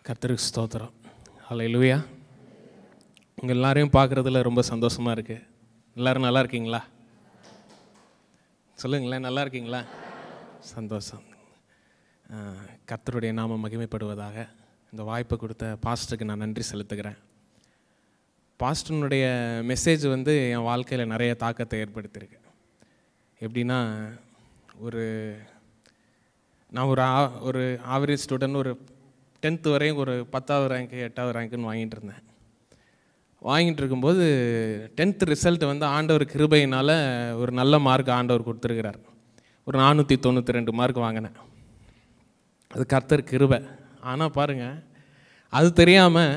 கர்த்தருக்கு ஸ்தோத்திரம். ஹல்லேலூயா. உங்கள் எல்லாரையும் பார்க்குறதுல ரொம்ப சந்தோஷமாக இருக்குது. எல்லோரும் நல்லா இருக்கீங்களா? சொல்லுங்களேன், நல்லா இருக்கீங்களா? சந்தோஷம். கர்த்தருடைய நாமம் மகிமைப்படுவதாக. இந்த வாய்ப்பை கொடுத்த பாஸ்டருக்கு நான் நன்றி செலுத்துகிறேன். பாஸ்டனுடைய மெசேஜ் என் வாழ்க்கையில் நிறைய தாக்கத்தை ஏற்படுத்தியிருக்கு. எப்படின்னா, நான் ஒரு ஆவரேஜ் ஸ்டூடெண்ட், ஒரு 10th வரையும் ஒரு 10வது ரேங்க்கு 8வது ரேங்க்குன்னு வாங்கிட்டு இருக்கும்போது 10th ரிசல்ட் ஆண்டவர் கிருபையினால் ஒரு நல்ல மார்க் ஆண்டவர் கொடுத்துருக்கிறார். ஒரு 492 மார்க் வாங்கினேன். அது கர்த்தர் கிருபை. ஆனால் பாருங்கள், அது தெரியாமல்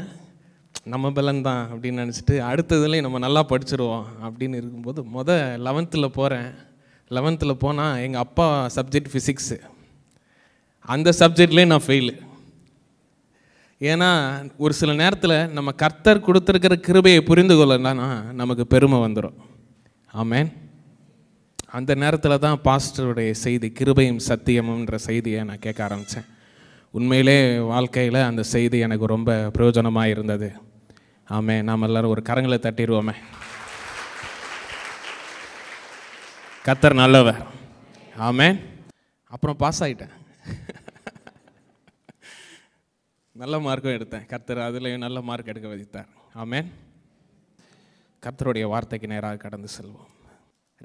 நம்ம பலன் தான் அப்படின்னு நினச்சிட்டு அடுத்ததுலேயும் நம்ம நல்லா படிச்சிருவோம் அப்படின்னு இருக்கும்போது 11th போகிறேன். 11th போனால் எங்கள் அப்பா சப்ஜெக்ட் ஃபிசிக்ஸு. அந்த சப்ஜெக்ட்லேயே நான் ஃபெயிலு. ஏன்னா ஒரு சில நேரத்தில் நம்ம கர்த்தர் கொடுத்துருக்கிற கிருபையை புரிந்து கொள்ளலன்னா நமக்கு பெருமை வந்துடும். ஆமேன். அந்த நேரத்தில் தான் பாஸ்டருடைய செய்தி, கிருபையும் சத்தியமும்ன்ற செய்தியை நான் கேட்க ஆரம்பித்தேன். உண்மையிலே வாழ்க்கையில் அந்த செய்தி எனக்கு ரொம்ப பிரயோஜனமாக இருந்தது. ஆமேன். நாம் எல்லோரும் ஒரு கரங்களை தட்டிடுவோமே. கர்த்தர் நல்லவர். ஆமேன். அப்புறம் பாஸ் ஆகிட்டேன். நல்ல மார்க்கும் எடுத்தேன். கர்த்தர் அதுலேயும் நல்ல மார்க் எடுக்க வைத்தார். ஆமேன். கர்த்தருடைய வார்த்தைக்கு நேராக கடந்து செல்வோம்.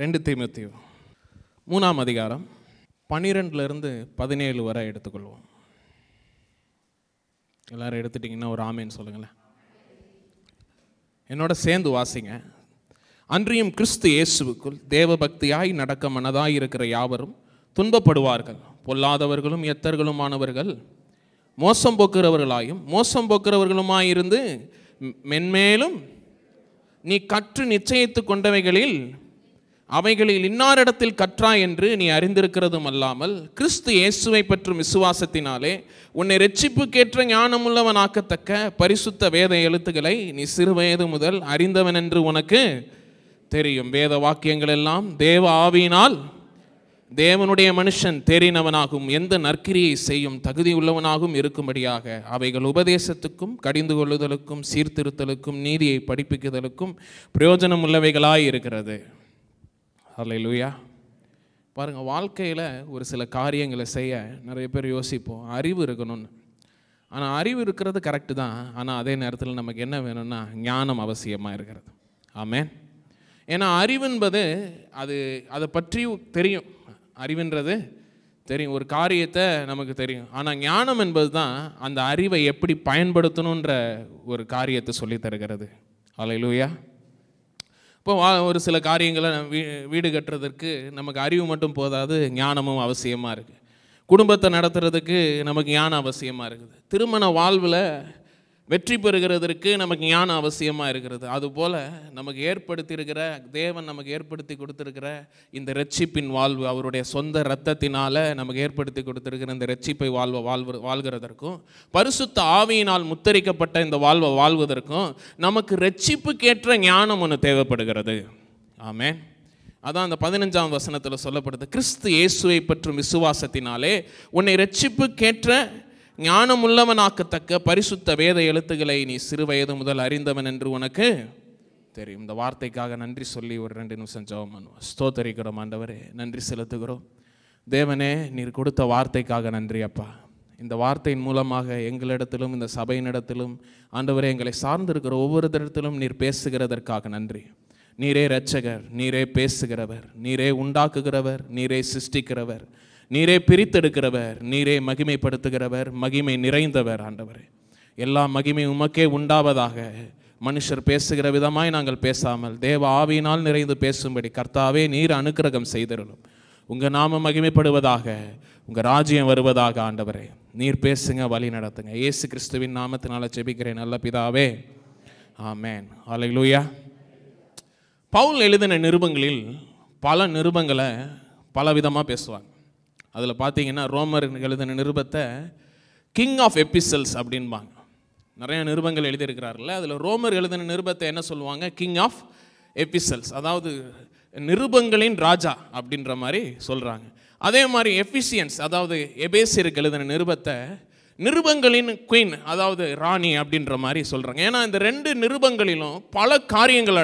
2 தீமோத்தேயு 3ஆம் அதிகாரம் 12லிருந்து 17 வரை எடுத்துக்கொள்வோம். எல்லோரும் எடுத்துட்டிங்கன்னா ஒரு ஆமேன்னு சொல்லுங்களேன். என்னோட சேர்ந்து வாசிங்க. அன்றியும் கிறிஸ்து இயேசுவுக்குள் தேவபக்தியாய் நடக்க மனதாய் இருக்கிற யாவரும் துன்பப்படுவார்கள். பொல்லாதவர்களும் எத்தர்களுமானவர்கள் மோசம் போக்குறவர்களுமாயிருந்து மென்மேலும் நீ கற்று நிச்சயித்து கொண்டவைகளில் அவைகளில் இன்னாரிடத்தில் கற்றாய் என்று நீ அறிந்திருக்கிறதும் அல்லாமல் கிறிஸ்து இயேசுவை பற்றும் விசுவாசத்தினாலே உன்னை இரட்சிப்புக்கேற்ற ஞானமுள்ளவனாக்கத்தக்க பரிசுத்த வேத எழுத்துக்களை நீ சிறுவயது முதல் அறிந்தவன் என்று உனக்கு தெரியும். வேத வாக்கியங்கள் எல்லாம் தேவ ஆவியினால் தேவனுடைய மனுஷன் தேறினவனாகும் எந்த நற்கிரியை செய்யும் தகுதி உள்ளவனாகவும் இருக்கும்படியாக அவைகள் உபதேசத்துக்கும் கடிந்து கொள்ளுதலுக்கும் சீர்திருத்தலுக்கும் நீதியை படிப்பிக்குதலுக்கும் பிரயோஜனம் உள்ளவைகளாய் இருக்கிறது. ஹல்லேலூயா. பாருங்கள், வாழ்க்கையில் ஒரு சில காரியங்களை செய்ய நிறைய பேர் யோசிப்போம், அறிவு இருக்கணும்னு. ஆனால் அறிவு இருக்கிறது கரெக்டு தான். ஆனால் அதே நேரத்தில் நமக்கு என்ன வேணும்னா ஞானம் அவசியமாக இருக்கிறது. ஆமேன். ஏன்னா அறிவுன்பது அதை பற்றி தெரியும். அறிவுன்றது தெரியும், ஒரு காரியத்தை நமக்கு தெரியும். ஆனால் ஞானம் என்பது தான் அந்த அறிவை எப்படி பயன்படுத்தணுன்ற ஒரு காரியத்தை சொல்லி தருகிறது. ஹல்லேலூயா. இப்போ ஒரு சில காரியங்களை வீடு கட்டுறதுக்கு நமக்கு அறிவு மட்டும் போதாது, ஞானமும் அவசியமாக இருக்குது. குடும்பத்தை நடத்துறதுக்கு நமக்கு ஞானம் அவசியமாக இருக்குது. திருமண வாழ்வில் வெற்றி பெறுகிறதற்கு நமக்கு ஞானம் அவசியமாக இருக்கிறது. அதுபோல் நமக்கு ஏற்படுத்தியிருக்கிற தேவன் நமக்கு ஏற்படுத்தி கொடுத்துருக்கிற இந்த இரட்சிப்பின் வாழ்வு, அவருடைய சொந்த இரத்தத்தினால் நமக்கு ஏற்படுத்தி கொடுத்துருக்கிற இந்த இரட்சிப்பை வாழ்கிறதற்கும் பரிசுத்த ஆவியினால் முத்தரிக்கப்பட்ட இந்த வாழ்வை வாழ்வதற்கும் நமக்கு இரட்சிப்புக்கேற்ற ஞானம் ஒன்று தேவைப்படுகிறது. ஆமேன். அதான் அந்த 15ஆம் வசனத்தில் சொல்லப்படுது, கிறிஸ்து இயேசுவை பற்றும் விசுவாசத்தினாலே உன்னை இரட்சிப்புக்கேற்ற ஞானமுள்ளவனாக்கத்தக்க பரிசுத்த வேத எழுத்துக்களை நீ சிறுவயது முதல் அறிந்தவன் என்று உனக்கு தெரியும். இந்த வார்த்தைக்காக நன்றி சொல்லி ஒரு 2 நிமிஷம் ஜெபம் பண்ணுவோம். ஸ்தோத்தரிக்கிறோம் ஆண்டவரே, நன்றி செலுத்துகிறோம். தேவனே, நீர் கொடுத்த வார்த்தைக்காக நன்றி அப்பா. இந்த வார்த்தையின் மூலமாக எங்களிடத்திலும் இந்த சபையினிடத்திலும் ஆண்டவரே எங்களை சார்ந்திருக்கிற ஒவ்வொருத்தரிடத்திலும் நீர் பேசுகிறதற்காக நன்றி. நீரே இரட்சகர், நீரே பேசுகிறவர், நீரே உண்டாக்குகிறவர், நீரே சிருஷ்டிக்கிறவர், நீரே பிரித்தெடுக்கிறவர், நீரே மகிமைப்படுத்துகிறவர், மகிமை நிறைந்தவர். ஆண்டவரே, எல்லா மகிமை உமக்கே உண்டாவதாக. மனுஷர் பேசுகிற விதமாய் நாங்கள் பேசாமல் தேவ ஆவியினால் நிறைந்து பேசும்படி கர்த்தாவே நீர் அனுக்கிரகம் செய்திருளும். உங்கள் நாமம் மகிமைப்படுவதாக, உங்கள் ராஜ்யம் வருவதாக. ஆண்டவரே, நீர் பேசுங்க, வழி நடத்துங்க. இயேசு கிறிஸ்துவின் நாமத்தினால ஜெபிக்கிறேன் நல்ல பிதாவே, ஆமேன். ஹல்லேலூயா. பவுல் எழுதின நிருபங்களில் பல நிருபங்களை பலவிதமாக பேசுவாங்க. அதில் பார்த்தீங்கன்னா ரோமர் எழுதின நிருபத்தை கிங் ஆஃப் எபிசல்ஸ் அப்படின்பாங்க. நிறைய நிருபங்கள் எழுதியிருக்கிறார்கள்ல, அதில் ரோமர் எழுதின நிருபத்தை என்ன சொல்லுவாங்க? கிங் ஆஃப் எபிசல்ஸ், அதாவது நிருபங்களின் ராஜா அப்படின்ற மாதிரி சொல்கிறாங்க. அதே மாதிரி எஃபிசியன்ஸ், அதாவது எபேசியருக்கு எழுதின நிருபத்தை நிருபங்களின் குயின், அதாவது ராணி அப்படின்ற மாதிரி சொல்கிறாங்க. ஏன்னா இந்த ரெண்டு நிருபங்களிலும் பல காரியங்கள்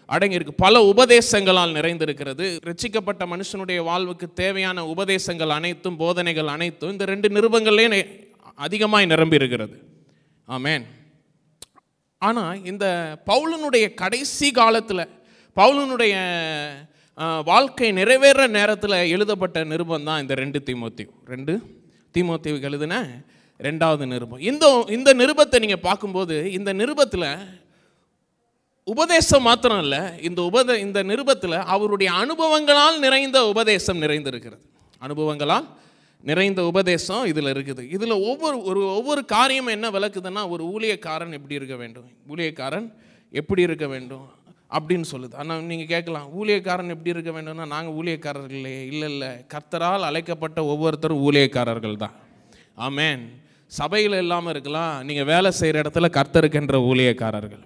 அடங்கியிருக்கு, பல உபதேசங்களால் நிறைந்திருக்கிறது. ரட்சிக்கப்பட்ட மனுஷனுடைய வாழ்வுக்கு தேவையான உபதேசங்கள் அனைத்தும், போதனைகள் அனைத்தும் இந்த ரெண்டு நிருபங்கள்லேயே அதிகமாய் நிரம்பி இருக்கிறது. ஆமென். ஆனால் இந்த பவுலனுடைய கடைசி காலத்தில், பவுலனுடைய வாழ்க்கை நிறைவேற நேரத்தில் எழுதப்பட்ட நிருபம் தான் இந்த 2 தீமோத்தேயுவுக்கு எழுதின 2வது நிருபம். இந்த நிருபத்தை நீங்கள் பார்க்கும்போது இந்த நிருபத்தில் உபதேசம் மாத்திரம் இல்லை, இந்த நிருபத்தில் அவருடைய அனுபவங்களால் நிறைந்த உபதேசம் நிறைந்திருக்கிறது. அனுபவங்களால் நிறைந்த உபதேசம் இதில் இருக்குது. இதில் ஒவ்வொரு காரியமும் என்ன விளக்குதுன்னா, ஒரு ஊழியக்காரன் எப்படி இருக்க வேண்டும் அப்படின்னு சொல்லுது. ஆனால் நீங்கள் கேட்கலாம், ஊழியக்காரன் எப்படி இருக்க வேண்டும்னா நாங்கள் ஊழியக்காரர்கள் இல்லையே. இல்லை, கர்த்தரால் அழைக்கப்பட்ட ஒவ்வொருத்தரும் ஊழியக்காரர்கள் தான். ஆமென். சபையில் இல்லாமல் இருக்கலாம், நீங்கள் வேலை செய்கிற இடத்துல கர்த்தருக்கென்ற ஊழியக்காரர்கள்.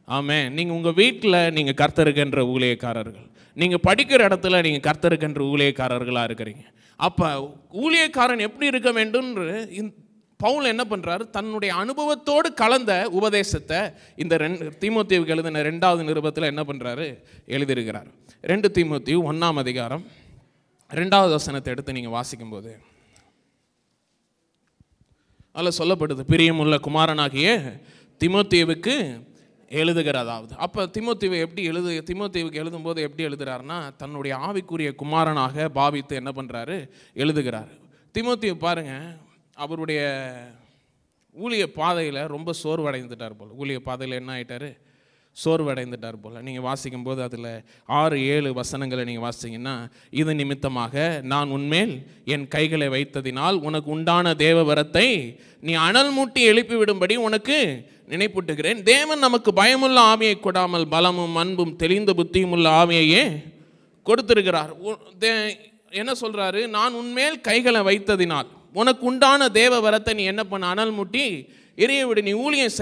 ஆமென். நீங்கள் உங்கள் வீட்டில் நீங்கள் கர்த்தருக்கென்ற ஊழியக்காரர்கள், நீங்கள் படிக்கிற இடத்துல நீங்கள் கர்த்தருக்கென்ற ஊழியக்காரர்களாக இருக்கிறீங்க. அப்போ ஊழியக்காரன் எப்படி இருக்க வேண்டும்னு பவுல் என்ன பண்ணுறாரு? தன்னுடைய அனுபவத்தோடு கலந்த உபதேசத்தை இந்த தீமோத்தேயுவுக்கு எழுதின 2வது நிருபத்தில் என்ன பண்ணுறாரு? எழுதியிருக்கிறார். 2 தீமோத்தேயு 1ஆம் அதிகாரம் 2வது வசனத்தை எடுத்து நீங்கள் வாசிக்கும்போது அதில் சொல்லப்படுது, பிரியமுள்ள குமாரனாகிய தீமோத்தேயுவுக்கு எழுதுகிறதாவது. அப்போ தீமோத்தேயுவுக்கு எழுதும்போது எப்படி எழுதுகிறாருன்னா, தன்னுடைய ஆவிக்குரிய குமாரனாக பாவித்து என்ன பண்ணுறாரு? எழுதுகிறார். தீமோத்தேயு பாருங்கள், அவருடைய ஊழிய பாதையில் ரொம்ப சோர்வடைந்துட்டார் போல். ஊழிய பாதையில் என்ன ஆகிட்டார்? சோர்வடைந்துட்டார் போல். நீங்கள் வாசிக்கும்போது அதில் 6-7 வசனங்களை நீங்கள் வாசிங்கன்னா, இது நிமித்தமாக நான் உன்மேல் என் கைகளை வைத்ததினால் உனக்கு உண்டான தேவ வரத்தை நீ அனல் மூட்டி எழுப்பிவிடும்படி உனக்கு நினைப்பூட்டுகிறேன். தேவன் நமக்கு பயமுள்ள ஆவியை கொடாமல் பலமும் அன்பும் தெளிந்த புத்தியும் உள்ள ஆவியையே கொடுத்திருக்கிறார். என்ன சொல்கிறாரு? நான் உன்மேல் கைகளை வைத்ததினால் உனக்கு உண்டான தேவ வரத்தை நீ என்ன பண்ண? அனல் மூட்டி எரிய விடு. நீ ஊழியம்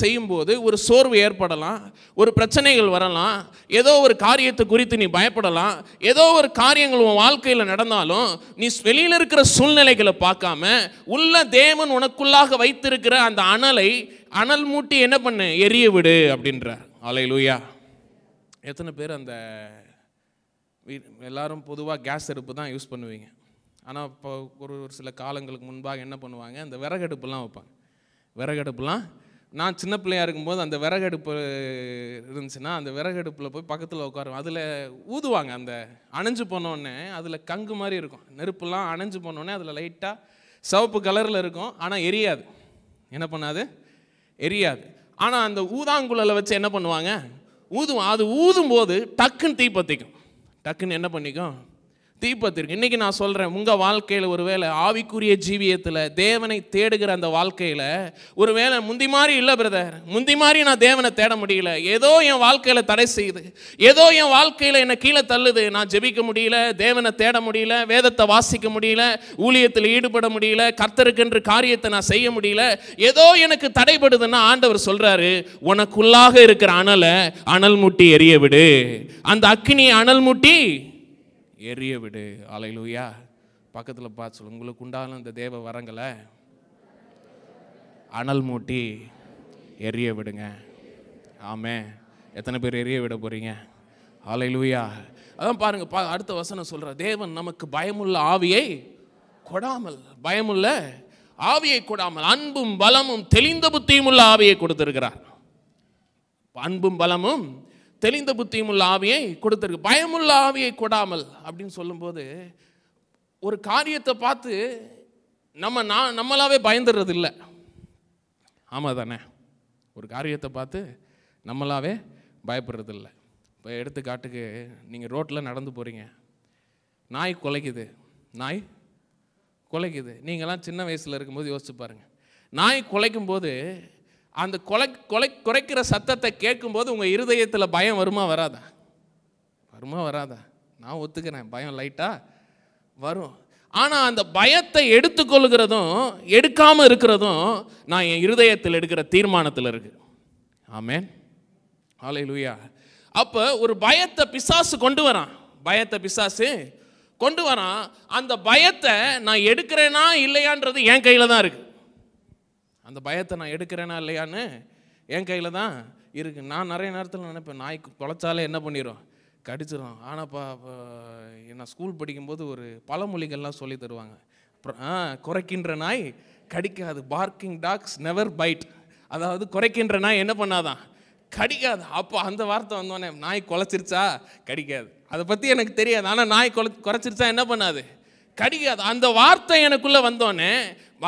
செய்யும்போது ஒரு சோர்வு ஏற்படலாம், ஒரு பிரச்சனைகள் வரலாம், ஏதோ ஒரு காரியத்தை குறித்து நீ பயப்படலாம், ஏதோ ஒரு காரியங்கள் உன் வாழ்க்கையில் நடந்தாலும் நீ வெளியில் இருக்கிற சூழ்நிலைகளை பார்க்காம உள்ள தேவன் உனக்குள்ளாக வைத்திருக்கிற அந்த அனல் மூட்டி என்ன பண்ணு? எரிய விடு அப்படின்றார். அல்லேலூயா. எத்தனை பேர் அந்த எல்லாரும் பொதுவாக கேஸ் அடுப்பு தான் யூஸ் பண்ணுவீங்க. ஆனால் இப்போ ஒரு சில காலங்களுக்கு முன்பாக என்ன பண்ணுவாங்க? அந்த விறகடுப்புலாம் வைப்பாங்க. விறகடுப்புலாம் நான் சின்ன பிள்ளையாக இருக்கும்போது அந்த விறகடுப்பு இருந்துச்சுன்னா அந்த விறகடுப்பில் போய் பக்கத்தில் உட்காருவோம். அதில் ஊதுவாங்க. அந்த அணைஞ்சு போனோடனே அதில் கங்கு மாதிரி இருக்கும். நெருப்புலாம் அணைஞ்சு போனோடனே அதில் லைட்டாக சிவப்பு கலரில் இருக்கும். ஆனால் எரியாது. என்ன பண்ணாது? எரியாது. ஆனால் அந்த ஊதாங்குழலை வச்சு என்ன பண்ணுவாங்க? ஊதுவோம். அது ஊதும்போது டக்குன்னு தீப்பற்றிக்கும். டக்குன்னு என்ன பண்ணிக்கும்? தீப்பத்திற்கு. இன்றைக்கி நான் சொல்கிறேன், உங்கள் வாழ்க்கையில் ஒருவேளை ஆவிக்குரிய ஜீவியத்தில் தேவனை தேடுகிற அந்த வாழ்க்கையில் ஒருவேளை முந்தி மாதிரி இல்லை பிரதர், முந்தி மாதிரி நான் தேவனை தேட முடியல, ஏதோ என் வாழ்க்கையில் தடை செய்யுது, ஏதோ என் வாழ்க்கையில் என்னை கீழே தள்ளுது, நான் ஜெபிக்க முடியல, தேவனை தேட முடியல, வேதத்தை வாசிக்க முடியல, ஊழியத்தில் ஈடுபட முடியல, கர்த்தருக்கென்று காரியத்தை நான் செய்ய முடியல, ஏதோ எனக்கு தடைபடுதுன்னா ஆண்டவர் சொல்கிறாரு, உனக்குள்ளாக இருக்கிற அனல் மூட்டி எரிய விடு. அந்த அக்கினியை அனல் மூட்டி எரிய விடு. அல்லேலூயா. பக்கத்தில் பார்த்து சொல்லு, உங்களுக்கு உண்டான இந்த தேவ வரங்களை அனல் மூட்டி எரிய விடுங்க. ஆமென். எத்தனை பேர் எரிய விட போறீங்க? அல்லேலூயா. அதான் பாருங்க, அடுத்த வசனம் சொல்ற, தேவன் நமக்கு பயமுள்ள ஆவியை கொடாமல் அன்பும் பலமும் தெளிந்த புத்தியும் உள்ள ஆவியை கொடுத்திருக்கிறார். அன்பும் பலமும் தெளிந்த புத்தியும் உள்ள ஆவியை கொடுத்திருக்கு. பயமுள்ள ஆவியை கொடாமல் அப்படின்னு சொல்லும்போது ஒரு காரியத்தை பார்த்து நம்மளாவே பயந்துடுறது இல்லை. ஆமாம் தானே? ஒரு காரியத்தை பார்த்து நம்மளாவே பயப்படுறது இல்லை. இப்போ எடுத்துக்காட்டுக்கு நீங்கள் ரோட்டில் நடந்து போகிறீங்க, நாய் குலைக்குது. நீங்களாம் சின்ன வயசில் இருக்கும்போது யோசிச்சு பாருங்கள். நாய் குலைக்கும் போது அந்த குறைக்கிற சத்தத்தை கேட்கும்போது உங்கள் இருதயத்தில் பயம் வருமா வராதா? நான் ஒத்துக்கிறேன், பயம் லைட்டாக வரும். ஆனால் அந்த பயத்தை எடுத்துக்கொள்கிறதும் எடுக்காமல் இருக்கிறதும் நான் என் இருதயத்தில் எடுக்கிற தீர்மானத்தில் இருக்கு. ஆமென், ஹல்லேலூயா. அப்போ ஒரு பயத்தை பிசாசு கொண்டு வரான், பயத்தை பிசாசு கொண்டு வரான். அந்த பயத்தை நான் எடுக்கிறேனா இல்லையான்றது என் கையில் தான் இருக்கு. அந்த பயத்தை நான் எடுக்கிறேனா இல்லையான்னு என் கையில் தான் இருக்கு. நான் நிறைய நேரத்தில் நினைப்பேன், நாய் குலைச்சாலே என்ன பண்ணிடும், கடிச்சிடும். ஆனாப்பா நான் ஸ்கூல் படிக்கும்போது ஒரு பழமொழிகள்லாம் சொல்லி தருவாங்க. குறைக்கின்ற நாய் கடிக்காது, பார்க்கிங் டாக்ஸ் நெவர் பைட். அதாவது குறைக்கின்ற நாய் என்ன பண்ணாதான், கடிக்காது. அப்போ அந்த வார்த்தை வந்தோடனே, நாய் குலைச்சிருச்சா கடிக்காது, அதை பற்றி எனக்கு தெரியாது. ஆனால் நாய் குறைச்சிருச்சா என்ன பண்ணாது, கடிக்காது. அந்த வார்த்தை எனக்குள்ளே வந்தோடனே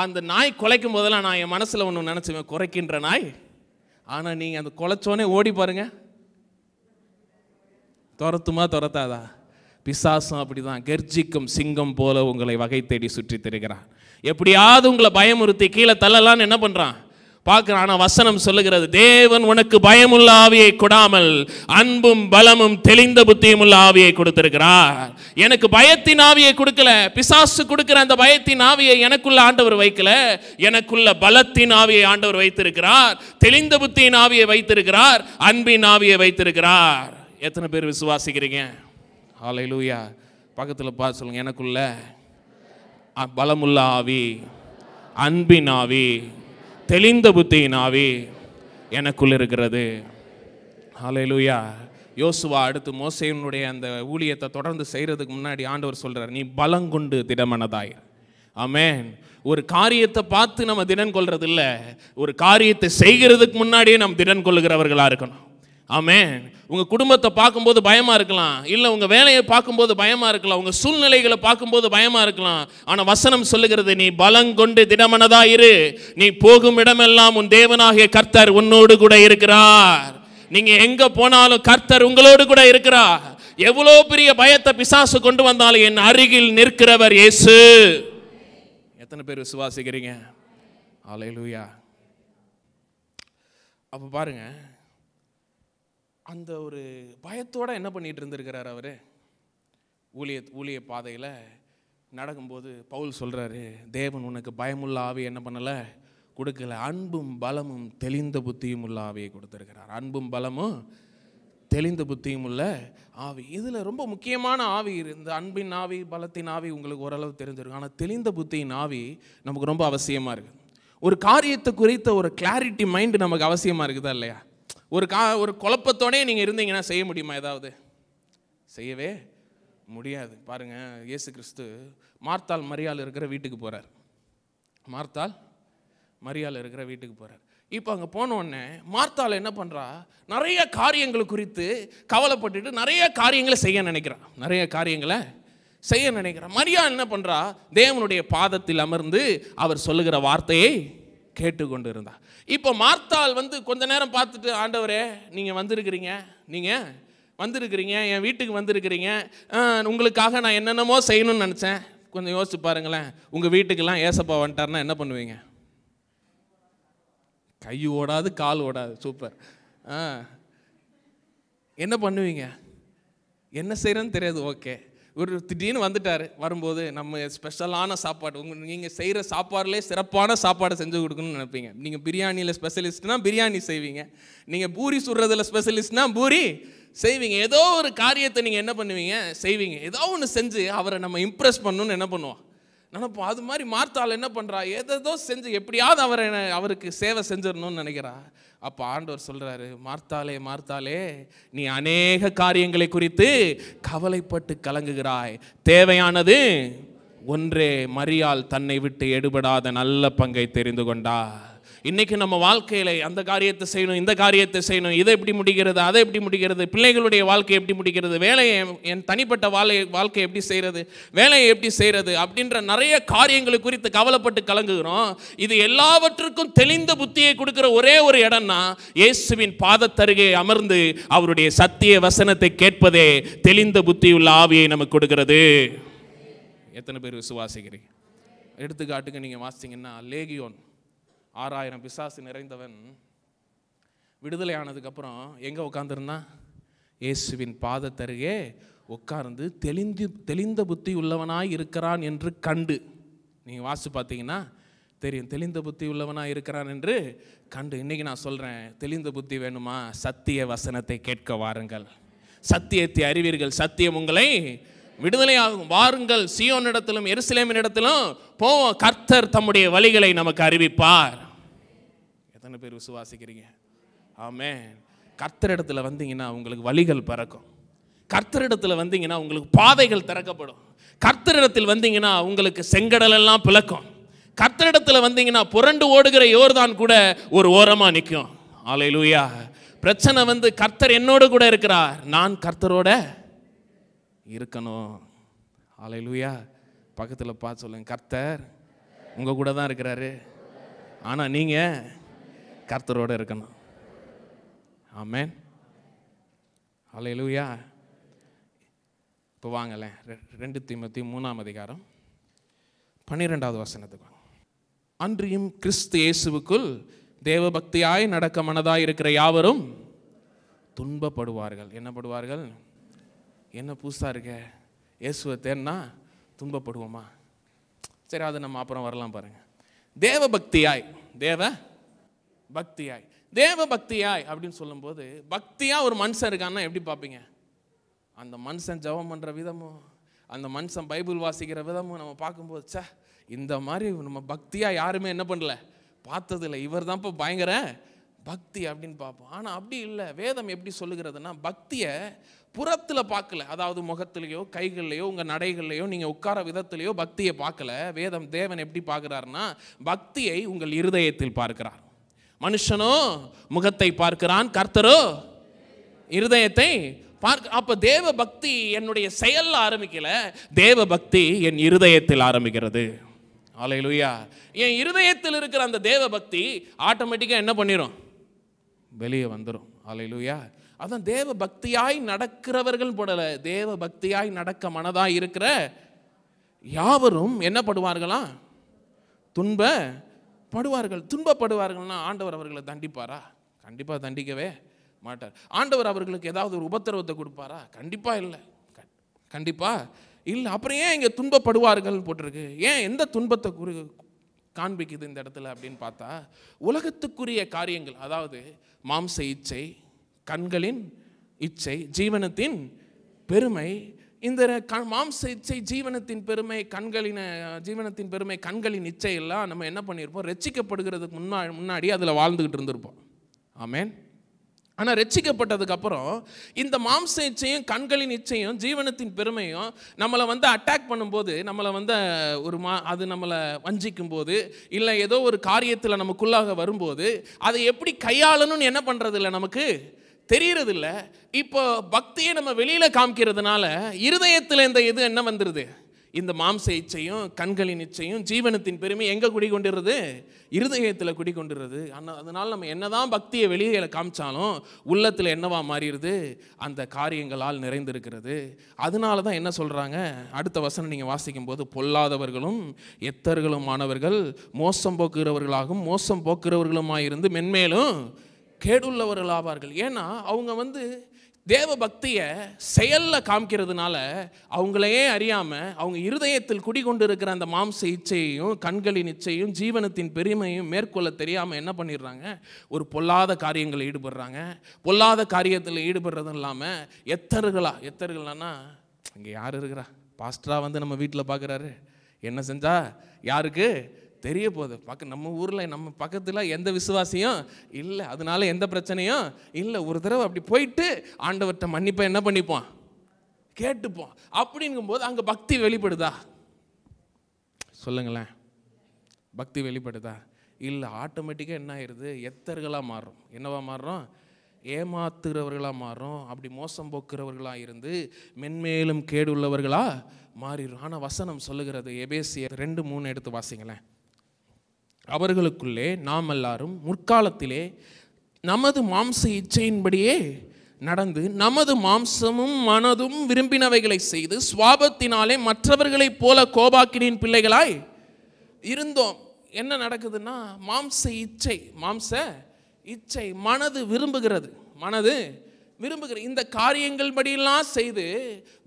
அந்த நாய் குலைக்கும் போதெல்லாம் நான் என் மனசில் ஒன்று நினச்சிவேன், குறைக்கின்ற நாய். ஆனால் நீங்கள் அந்த குலைச்சோன்னே ஓடி பாருங்க, துரத்துமா துரத்தாதா? பிசாசும் அப்படிதான், கர்ஜிக்கும் சிங்கம் போல உங்களை வகை தேடி சுற்றி திரிகிறான். எப்படியாவது உங்களை பயமுறுத்தி கீழே தள்ளலான்னு என்ன பண்ணுறான், பார்க்குறான். ஆனால் வசனம் சொல்லுகிறது, தேவன் உனக்கு பயமுள்ள ஆவியை கொடாமல் அன்பும் பலமும் தெளிந்த புத்தியும் உள்ள ஆவியை கொடுத்திருக்கிறார். எனக்கு பயத்தின் ஆவியை கொடுக்கல, பிசாசு கொடுக்கிற அந்த பயத்தின் ஆவியை எனக்குள்ள ஆண்டவர் வைக்கல. எனக்குள்ள பலத்தின் ஆவியை ஆண்டவர் வைத்திருக்கிறார், தெளிந்த புத்தியின் ஆவியை வைத்திருக்கிறார், அன்பின் ஆவியை வைத்திருக்கிறார். எத்தனை பேர் விசுவாசிக்கிறீங்க? ஹல்லேலூயா. பக்கத்தில் பார்த்து சொல்லுங்க, எனக்குள்ள பலமுள்ள ஆவி, அன்பின் ஆவி, தெளிந்த புத்தியின் ஆவி எனக்குள்ள இருக்கிறது. ஹல்லேலூயா. யோசுவா அடுத்து மோசேயினுடைய அந்த ஊழியத்தை தொடர்ந்து செய்கிறதுக்கு முன்னாடி ஆண்டவர் சொல்கிறார், நீ பலங்கொண்டு திடமனதாய். ஆமென். ஒரு காரியத்தை பார்த்து நம்ம திடன் கொள்றது இல்லை, ஒரு காரியத்தை செய்கிறதுக்கு முன்னாடியே நம்ம திடன் கொள்ளுகிறவர்களாக இருக்கணும். ஆமென். உங்கள் குடும்பத்தை பார்க்கும்போது பயமாக இருக்கலாம், இல்லை உங்கள் வேலையை பார்க்கும்போது பயமாக இருக்கலாம், உங்கள் சூழ்நிலைகளை பார்க்கும்போது பயமாக இருக்கலாம். ஆனால் வசனம் சொல்லுகிறது, நீ பலங்கொண்டு திடமனதாயிரு, நீ போகும் இடமெல்லாம் உன் தேவனாகிய கர்த்தர் உன்னோடு கூட இருக்கிறார். நீங்கள் எங்கே போனாலும் கர்த்தர் உங்களோடு கூட இருக்கிறார். எவ்வளோ பெரிய பயத்தை பிசாசு கொண்டு வந்தாலும் என் அருகில் நிற்கிறவர் இயேசு. எத்தனை பேர் விசுவாசிக்கிறீங்க? ஹல்லேலூயா. அப்போ பாருங்க, அந்த ஒரு பயத்தோடு என்ன பண்ணிட்டு இருந்திருக்கிறார் அவர். ஊழிய பாதையில் நடக்கும்போது பவுல் சொல்கிறாரு, தேவன் உனக்கு பயமுள்ள ஆவி என்ன பண்ணலை, கொடுக்கல, அன்பும் பலமும் தெளிந்த புத்தியும் உள்ள ஆவியை கொடுத்துருக்கிறார். அன்பும் பலமும் தெளிந்த புத்தியும் உள்ள ஆவி. இதில் ரொம்ப முக்கியமான ஆவி, இந்த அன்பின் ஆவி, பலத்தின் ஆவி உங்களுக்கு ஓரளவு தெரிஞ்சிருக்கும். ஆனால் தெளிந்த புத்தியின் ஆவி நமக்கு ரொம்ப அவசியமாக இருக்குது. ஒரு காரியத்தை குறித்த ஒரு கிளாரிட்டி மைண்டு நமக்கு அவசியமாக இருக்குதா இல்லையா? ஒரு குழப்பத்தோடே நீங்கள் இருந்தீங்கன்னா செய்ய முடியுமா? ஏதாவது செய்யவே முடியாது. பாருங்கள், இயேசு கிறிஸ்து மார்த்தாள் மரியாள் இருக்கிற வீட்டுக்கு போகிறார். மார்த்தாள் மரியாள் இருக்கிற வீட்டுக்கு போகிறார். இப்போ அங்கே போனோடனே மார்த்தாள் என்ன பண்ணுறா, நிறைய காரியங்கள் குறித்து கவலைப்பட்டுட்டு நிறைய காரியங்களை செய்ய நினைக்கிறான், மரியாள் என்ன பண்ணுறா, தேவனுடைய பாதத்தில் அமர்ந்து அவர் சொல்லுகிற வார்த்தையை கேட்டுக்கொண்டு இருந்தா. இப்போ மார்த்தாள் கொஞ்ச நேரம் பார்த்துட்டு, ஆண்டவரே நீங்கள் வந்திருக்கிறீங்க, என் வீட்டுக்கு வந்திருக்கிறீங்க, உங்களுக்காக நான் என்னென்னமோ செய்யணும்னு நினச்சேன். கொஞ்சம் யோசிச்சு பாருங்களேன், உங்கள் வீட்டுக்கெல்லாம் ஏசப்பா வந்துட்டார்னா என்ன பண்ணுவீங்க? கை ஓடாது, கால் ஓடாது. சூப்பர். என்ன பண்ணுவீங்க? என்ன செய்கிறேன்னு தெரியாது. ஓகே, ஒரு திடீர்னு வந்துட்டார். வரும்போது நம்ம ஸ்பெஷலான சாப்பாடு, நீங்கள் செய்கிற சாப்பாடுலேயே சிறப்பான சாப்பாடு செஞ்சு கொடுக்கணும்னு நினைப்பீங்க. நீங்கள் பிரியாணியில் ஸ்பெஷலிஸ்ட்னா பிரியாணி செய்வீங்க, நீங்கள் பூரி சுடுறதுல ஸ்பெஷலிஸ்ட்னா பூரி செய்வீங்க. ஏதோ ஒரு காரியத்தை நீங்கள் என்ன பண்ணுவீங்க, செய்வீங்க. ஏதோ ஒன்று செஞ்சு அவரை நம்ம இம்ப்ரெஸ் பண்ணணும்னு என்ன பண்ணுவோம், நினைப்போம். அது மாதிரி மார்த்தாள் என்ன பண்ணுறா, ஏதோ செஞ்சு எப்படியாவது அவருக்கு சேவை செஞ்சிடணும்னு நினைக்கிறா. அப்போ ஆண்டவர் சொல்கிறாரு, மார்த்தாளே, நீ அநேக காரியங்களை குறித்து கவலைப்பட்டு கலங்குகிறாய், தேவையானது ஒன்றே. மரியாள் தன்னை விட்டு எடுபடாத நல்ல பங்கை தெரிந்து கொண்டா. இன்றைக்கி நம்ம வாழ்க்கையில் அந்த காரியத்தை செய்யணும், இந்த காரியத்தை செய்யணும், இதை எப்படி முடிக்கிறது, அதை எப்படி முடிக்கிறது, பிள்ளைகளுடைய வாழ்க்கையை எப்படி முடிக்கிறது, வேலையை, என் தனிப்பட்ட வாழ்க்கையை எப்படி செய்கிறது, வேலையை எப்படி செய்கிறது அப்படின்ற நிறைய காரியங்களை குறித்து கவலைப்பட்டு கலங்குகிறோம். இது எல்லாவற்றுக்கும் தெளிந்த புத்தியை கொடுக்குற ஒரே ஒரு இடம்னா இயேசுவின் பாதத்தருகே அமர்ந்து அவருடைய சத்திய வசனத்தை கேட்பதே தெளிந்த புத்தியுள்ள ஆவியை நமக்கு கொடுக்கிறது. எத்தனை பேர் விசுவாசிக்கிறீங்க? எடுத்துக்காட்டுக்கு நீங்கள் வாசித்தீங்கன்னா, லேகியோன் 6000 பிசாசு நிறைந்தவன் விடுதலை ஆனதுக்கப்புறம் எங்கே உட்காந்துருந்தான்? இயேசுவின் பாதத்தருகே உட்கார்ந்து தெளிந்த புத்தி உள்ளவனாய் இருக்கிறான் என்று கண்டு. நீங்கள் வாசி பார்த்தீங்கன்னா தெரியும், தெளிந்த புத்தி உள்ளவனாக இருக்கிறான் என்று கண்டு. இன்றைக்கி நான் சொல்கிறேன், தெளிந்த புத்தி வேணுமா? சத்திய வசனத்தை கேட்க வாருங்கள், சத்தியத்தை அறிவீர்கள், சத்தியம் உங்களை விடுதலையாகும். வாருங்கள், சீயோனிடத்திலும் எருசலேமினிடத்திலும் போவோம், கர்த்தர் தம்முடைய வழிகளை நமக்கு அறிவிப்பார். எத்தனை பேர் விசுவாசிக்கிறீங்க? ஆமென். கர்த்தரிடத்தில் வந்தீங்கன்னா உங்களுக்கு வழிகள் பிறக்கும். கர்த்தரிடத்தில் வந்தீங்கன்னா உங்களுக்கு பாதைகள் திறக்கப்படும். கர்த்தரிடத்தில் வந்தீங்கன்னா உங்களுக்கு செங்கடல் எல்லாம் பிளக்கும். கர்த்தரிடத்தில் வந்தீங்கன்னா புரண்டு ஓடுகிற யோர்தான் கூட ஒரு ஓரமாக நிற்கும். அல்லேலூயா. பிரச்சனை கர்த்தர் என்னோடு கூட இருக்கிறார், நான் கர்த்தரோட இருக்கணும். அல்லேலூயா. பக்கத்தில் பார்த்து சொல்லுங்க, கர்த்தர் உங்கள் கூட தான் இருக்கிறாரு, ஆனால் நீங்கள் கர்த்தரோடு இருக்கணும். ஆமென். அல்லேலூயா. இப்போ வாங்கலேன் 2 தீமோத்தேயு 3ஆம் அதிகாரம் 12வது வசனத்துக்கு வாங்க. அன்றியும் கிறிஸ்து இயேசுவுக்குள் தேவபக்தியாய் நடக்க மனதாய் இருக்கிற யாவரும் துன்பப்படுவார்கள். என்ன படுவார்கள்? என்ன புதுசாக இருக்க, இயேசுவை தேர்னா துன்பப்படுவோமா? சரி, அது நம்ம அப்புறம் வரலாம் பாருங்க. தேவபக்தியாய், தேவபக்தியாய் அப்படின்னு சொல்லும்போது, பக்தியாக ஒரு மனுஷன் இருக்கான்னா எப்படி பார்ப்பீங்க? அந்த மனுஷன் ஜெபம் பண்ணுற விதமும், அந்த மனுஷன் பைபிள் வாசிக்கிற விதமும் நம்ம பார்க்கும்போது, சே, இந்த மாதிரி நம்ம பக்தியாக யாருமே என்ன பண்ணல, பார்த்ததில்லை, இவர் தான் இப்போ பயங்கர பக்தி அப்படின்னு பார்ப்போம். ஆனால் அப்படி இல்லை. வேதம் எப்படி சொல்லுகிறதுனா, பக்தியை புறத்தில் பார்க்கல, அதாவது முகத்திலேயோ கைகள்லையோ உங்கள் நடைகள்லையோ நீங்கள் உட்கார விதத்திலேயோ பக்தியை பார்க்கல. தேவன் எப்படி பார்க்குறாருன்னா, பக்தியை உங்கள் இருதயத்தில் பார்க்கிறார். மனுஷனோ முகத்தை பார்க்கிறான், கர்த்தரோ இருதயத்தை பார்க்க. அப்போ தேவ பக்தி என்னுடைய செயல்ல ஆரம்பிக்கல, தேவ பக்தி என் இருதயத்தில் ஆரம்பிக்கிறது. அல்லேலூயா. என் இருதயத்தில் இருக்கிற அந்த தேவ பக்தி ஆட்டோமேட்டிக்காக என்ன பண்ணிடும்? வெளியே வந்துடும். அல்லேலூயா. அதான் தேவ பக்தியாய் நடக்கிறவர்கள் போடல, தேவ பக்தியாய் நடக்க மனதாய் இருக்கிற யாவரும் என்ன படுவார்களா? துன்பப்படுவார்கள். துன்பப்படுவார்கள்னா ஆண்டவர் அவர்களை தண்டிப்பாரா? கண்டிப்பாக தண்டிக்கவே மாட்டார். ஆண்டவர் அவர்களுக்கு ஏதாவது ஒரு உபத்திரவத்தை கொடுப்பாரா? கண்டிப்பாக இல்லை, கண்டிப்பாக இல்லை. அப்புறம் ஏன் இங்கே துன்பப்படுவார்கள் போட்டிருக்கு? ஏன் எந்த துன்பத்தை காண்பிக்குது இந்த இடத்துல அப்படின்னு பார்த்தா, உலகத்துக்குரிய காரியங்கள், அதாவது மாம்ச இச்சை, கண்களின் இச்சை, ஜீவனத்தின் பெருமை. இந்த மாம்ச இச்சை, ஜீவனத்தின் பெருமை, ஜீவனத்தின் பெருமை, கண்களின் இச்சை எல்லாம் நம்ம என்ன பண்ணியிருப்போம்? ரட்சிக்கப்படுகிறதுக்கு முன்னாடி அதில் வாழ்ந்துக்கிட்டு இருந்திருப்போம். ஆமென். ஆனால் ரட்சிக்கப்பட்டதுக்கப்புறம் இந்த மாம்ச இச்சையும் கண்களின் இச்சையும் ஜீவனத்தின் பெருமையும் நம்மளை அட்டாக் பண்ணும்போது, நம்மளை அது நம்மளை வஞ்சிக்கும் போது, இல்லை ஏதோ ஒரு காரியத்தில் நமக்குள்ளாக வரும்போது, அதை எப்படி கையாளணும்னு என்ன பண்ணுறது இல்லை, நமக்கு தெரியறதில்ல. இப்போ பக்தியை நம்ம வெளியில் காமிக்கிறதுனால இருதயத்தில் இந்த இது என்ன வந்துடுது? இந்த மாம்ச இச்சையும் கண்களின் இச்சையும் ஜீவனத்தின் பெருமை எங்கே குடிக்கொண்டிருது? இருதயத்தில் குடிக்கொண்டிருது. அதனால் நம்ம என்னதான் பக்தியை வெளியே காமிச்சாலும் உள்ளத்தில் என்னவா மாறிடுது? அந்த காரியங்களால் நிறைந்திருக்கிறது. அதனால தான் என்ன சொல்கிறாங்க, அடுத்த வசனம் நீங்கள் வாசிக்கும் போது, பொல்லாதவர்களும் எத்தர்களுமானவர்கள் மோசம் போக்குறவர்களுமாயிருந்து மென்மேலும் கேடுள்ளவர்களாவார்கள். ஏன்னா அவங்க தேவ பக்தியை செயலில் காமிக்கிறதுனால அவங்களையே அறியாமல் அவங்க இருதயத்தில் குடிகொண்டு இருக்கிற அந்த மாம்ச இச்சையையும் கண்களின் இச்சையும் ஜீவனத்தின் பெருமையும் மேற்கொள்ள தெரியாமல் என்ன பண்ணிடுறாங்க? ஒரு பொல்லாத காரியங்களில் ஈடுபடுறாங்க. பொல்லாத காரியத்தில் ஈடுபடுறதும் இல்லாமல் எத்தர்கள்னா இங்கே யார் இருக்கிறா? பாஸ்டராக நம்ம வீட்டில் பார்க்குறாரு, என்ன செஞ்சா யாருக்கு தெரிய போகுது? நம்ம ஊரில் நம்ம பக்கத்தில் எந்த விசுவாசியும் இல்லை, அதனால எந்த பிரச்சனையும் இல்லை. ஒரு தடவை அப்படி போயிட்டு ஆண்டவர்கிட்ட மன்னிப்பை என்ன பண்ணிப்போம்? கேட்டுப்போம். அப்படிங்கும்போது அங்கே பக்தி வெளிப்படுதா? சொல்லுங்களேன், பக்தி வெளிப்படுதா? இல்லை. ஆட்டோமேட்டிக்காக என்ன ஆயிடுது? எத்தர்களாக மாறுறோம். என்னவா மாறுறோம்? ஏமாத்துகிறவர்களாக மாறுறோம். அப்படி மோசம் போக்குறவர்களாக இருந்து மென்மேலும் கேடு உள்ளவர்களாக மாறிடும். ஆனால் வசனம் சொல்லுகிறது, எபேசியர் 2:3 எடுத்து வாசிங்களேன். அவர்களுக்குள்ளே நாம் எல்லாரும் முற்காலத்திலே நமது மாம்ச இச்சையின்படியே நடந்து நமது மாம்சமும் மனதும் விரும்பினவைகளை செய்து சுவாபத்தினாலே மற்றவர்களைப் போல கோபாக்கினின் பிள்ளைகளாய் இருந்தோம். என்ன நடக்குதுன்னா, மாம்ச இச்சை மனது விரும்புகிறது, மனது விரும்புகிற இந்த காரியங்கள் படியெல்லாம் செய்து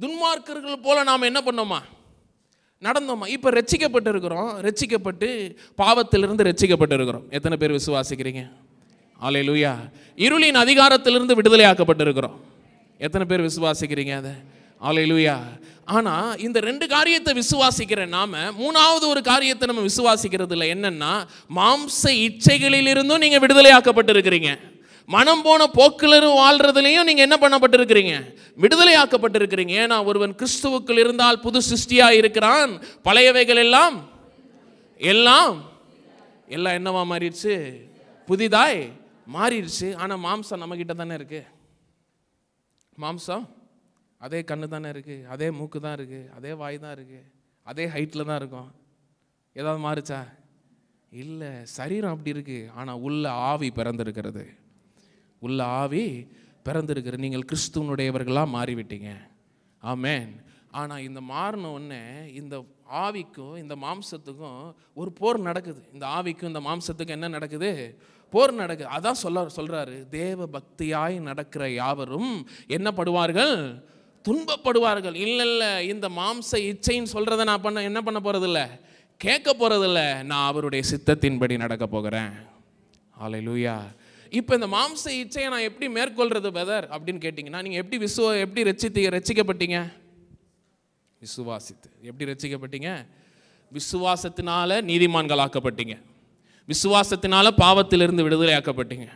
துன்மார்க்கர்கள் போல நாம் என்ன பண்ணோமா, நடந்தோமா? இப்போ ரட்சிக்கப்பட்டு இருக்கிறோம். ரட்சிக்கப்பட்டு பாவத்திலிருந்து ரட்சிக்கப்பட்டு இருக்கிறோம். எத்தனை பேர் விசுவாசிக்கிறீங்க? அல்லேலூயா. இருளின் அதிகாரத்திலிருந்து விடுதலை ஆக்கப்பட்டு இருக்கிறோம். எத்தனை பேர் விசுவாசிக்கிறீங்க அதை? அல்லேலூயா. ஆனால் இந்த ரெண்டு காரியத்தை விசுவாசிக்கிற நாம மூணாவது ஒரு காரியத்தை நம்ம விசுவாசிக்கிறது இல்லை. என்னன்னா, மாம்ச இச்சைகளிலிருந்தும் நீங்கள் விடுதலை ஆக்கப்பட்டு இருக்கிறீங்க. மனம் போன போக்கில் வாழ்றதுலையும் நீங்கள் என்ன பண்ணப்பட்டிருக்கிறீங்க? விடுதலை ஆக்கப்பட்டிருக்கிறீங்க. ஏன்னா ஒருவன் கிறிஸ்துவுக்குள் இருந்தால் புது சிருஷ்டியாக இருக்கிறான். பழையவைகள் எல்லாம் எல்லாம் எல்லாம் என்னவா மாறிடுச்சு? புதிதாய் மாறிடுச்சு. ஆனால் மாம்சம் நம்மக்கிட்ட தானே இருக்கு. மாம்சம் அதே கண்ணு தானே இருக்கு, அதே மூக்கு தான் இருக்கு, அதே வாய் தான் இருக்கு, அதே ஹைட்டில் தான் இருக்கும். ஏதாவது மாறுச்சா? இல்லை. சரீரம் அப்படி இருக்கு. ஆனால் உள்ள ஆவி பிறந்திருக்கிறது. உள்ள ஆவி பிறந்திருக்கிறது. நீங்கள் கிறிஸ்துவனுடையவர்களாக மாறிவிட்டீங்க. ஆமென். ஆனால் இந்த மாறின உடனே இந்த ஆவிக்கும் இந்த மாம்சத்துக்கும் ஒரு போர் நடக்குது. இந்த ஆவிக்கும் இந்த மாம்சத்துக்கும் என்ன நடக்குது? போர் நடக்குது. அதான் சொல்றாரு, தேவ பக்தியாய் நடக்கிற யாவரும் என்ன படுவார்கள்? துன்பப்படுவார்கள். இல்லை, இந்த மாம்ச இச்சைன்னு சொல்றதை நான் என்ன பண்ண போறதில்ல, கேட்க போறதில்ல. நான் அவருடைய சித்தத்தின்படி நடக்க போகிறேன். ஹல்லேலூயா. இப்போ இந்த மாம்ச இச்சையை நான் எப்படி மேற்கொள்றது பிரதர் அப்படின்னு கேட்டிங்கன்னா, நீங்கள் எப்படி ரட்சிக்கப்பட்டீங்க? விசுவாசித்து. எப்படி ரட்சிக்கப்பட்டீங்க? விசுவாசத்தினால நீதிமான்களாக்கப்பட்டீங்க. விசுவாசத்தினால பாவத்திலிருந்து விடுதலை ஆக்கப்பட்டீங்க.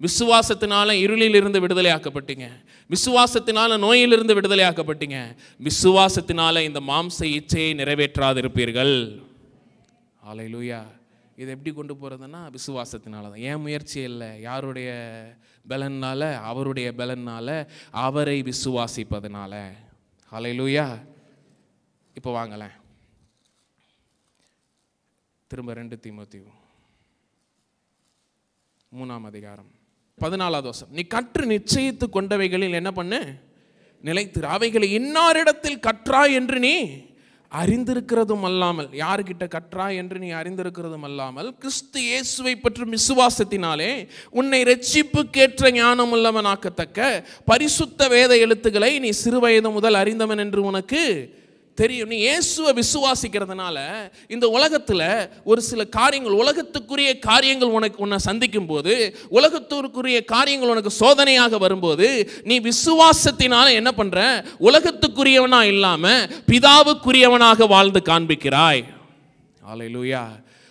விசுவாசத்தினால இருளிலிருந்து விடுதலை ஆக்கப்பட்டீங்க. விசுவாசத்தினால நோயிலிருந்து விடுதலை ஆக்கப்பட்டீங்க. விசுவாசத்தினால இந்த மாம்ச இச்சையை நிறைவேற்றாதிருப்பீர்கள். ஹல்லேலூயா. இதை எப்படி கொண்டு போகிறதுன்னா விசுவாசத்தினால தான். ஏன் முயற்சி இல்லை, யாருடைய பலனால? அவருடைய பலனால, அவரை விசுவாசிப்பதனால. ஹல்லேலூயா. இப்போ வாங்களேன், திரும்ப 2 தீமோத்தேயு 3ஆம் அதிகாரம் 14வது வசனம். நீ கற்று நிச்சயித்து கொண்டவைகளில் என்ன பண்ணு? நிலைத்திரு. அவைகளை இன்னாரிடத்தில் கற்றாய் என்று நீ அறிந்திருக்கிறதும் அல்லாமல். யாருக்கிட்ட கற்றாய் என்று நீ அறிந்திருக்கிறதும் அல்லாமல், கிறிஸ்து இயேசுவை பற்றும் விசுவாசத்தினாலே உன்னை இரட்சிப்புக்கேற்ற ஞானம் உள்ளவனாக்கத்தக்க பரிசுத்த வேத எழுத்துக்களை நீ சிறுவயது முதல் அறிந்தவன் என்று உனக்கு தெரியும். நீ இயேசுவை விசுவாசிக்கிறதுனால இந்த உலகத்தில் ஒரு சில காரியங்கள், உலகத்துக்குரிய காரியங்கள் உன்னை சந்திக்கும் போது, உலகத்திற்குரிய காரியங்கள் உனக்கு சோதனையாக வரும்போது, நீ விசுவாசத்தினால என்ன பண்ற? உலகத்துக்குரியவனா இல்லாம பிதாவுக்குரியவனாக வாழ்ந்து காண்பிக்கிறாய். ஹல்லேலூயா.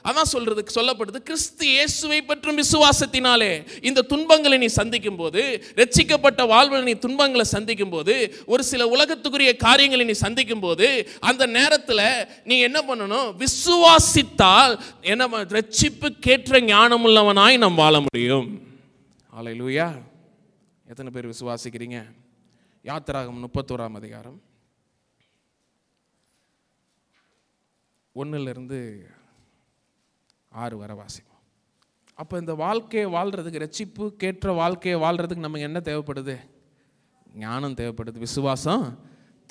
அதான் சொல்லப்படுது, கிறிஸ்து இயேசுவை பற்றும் விசுவாசத்தினாலே இந்த துன்பங்களை நீ சந்திக்கும் போது, ரட்சிக்கப்பட்ட வாழ்வில் நீ துன்பங்களை சந்திக்கும் போது, ஒரு சில உலகத்துக்குரிய காரியங்களை நீ சந்திக்கும் போது, அந்த நேரத்தில் நீ என்ன பண்ணணும்? விசுவாசித்தால் என்ன, ரட்சிப்புக்கேற்ற ஞானம் உள்ளவனாய் நாம் வாழ முடியும். ஹல்லேலூயா. எத்தனை பேர் விசுவாசிக்கிறீங்க? யாத்திராகமம் 31ஆம் அதிகாரம் 1 6 வரை வாசிப்போம். அப்போ இந்த வாழ்க்கையை வாழ்கிறதுக்கு, ரட்சிப்புக்கேற்ற வாழ்க்கையை வாழ்கிறதுக்கு நமக்கு என்ன தேவைப்படுது? ஞானம் தேவைப்படுது, விசுவாசம்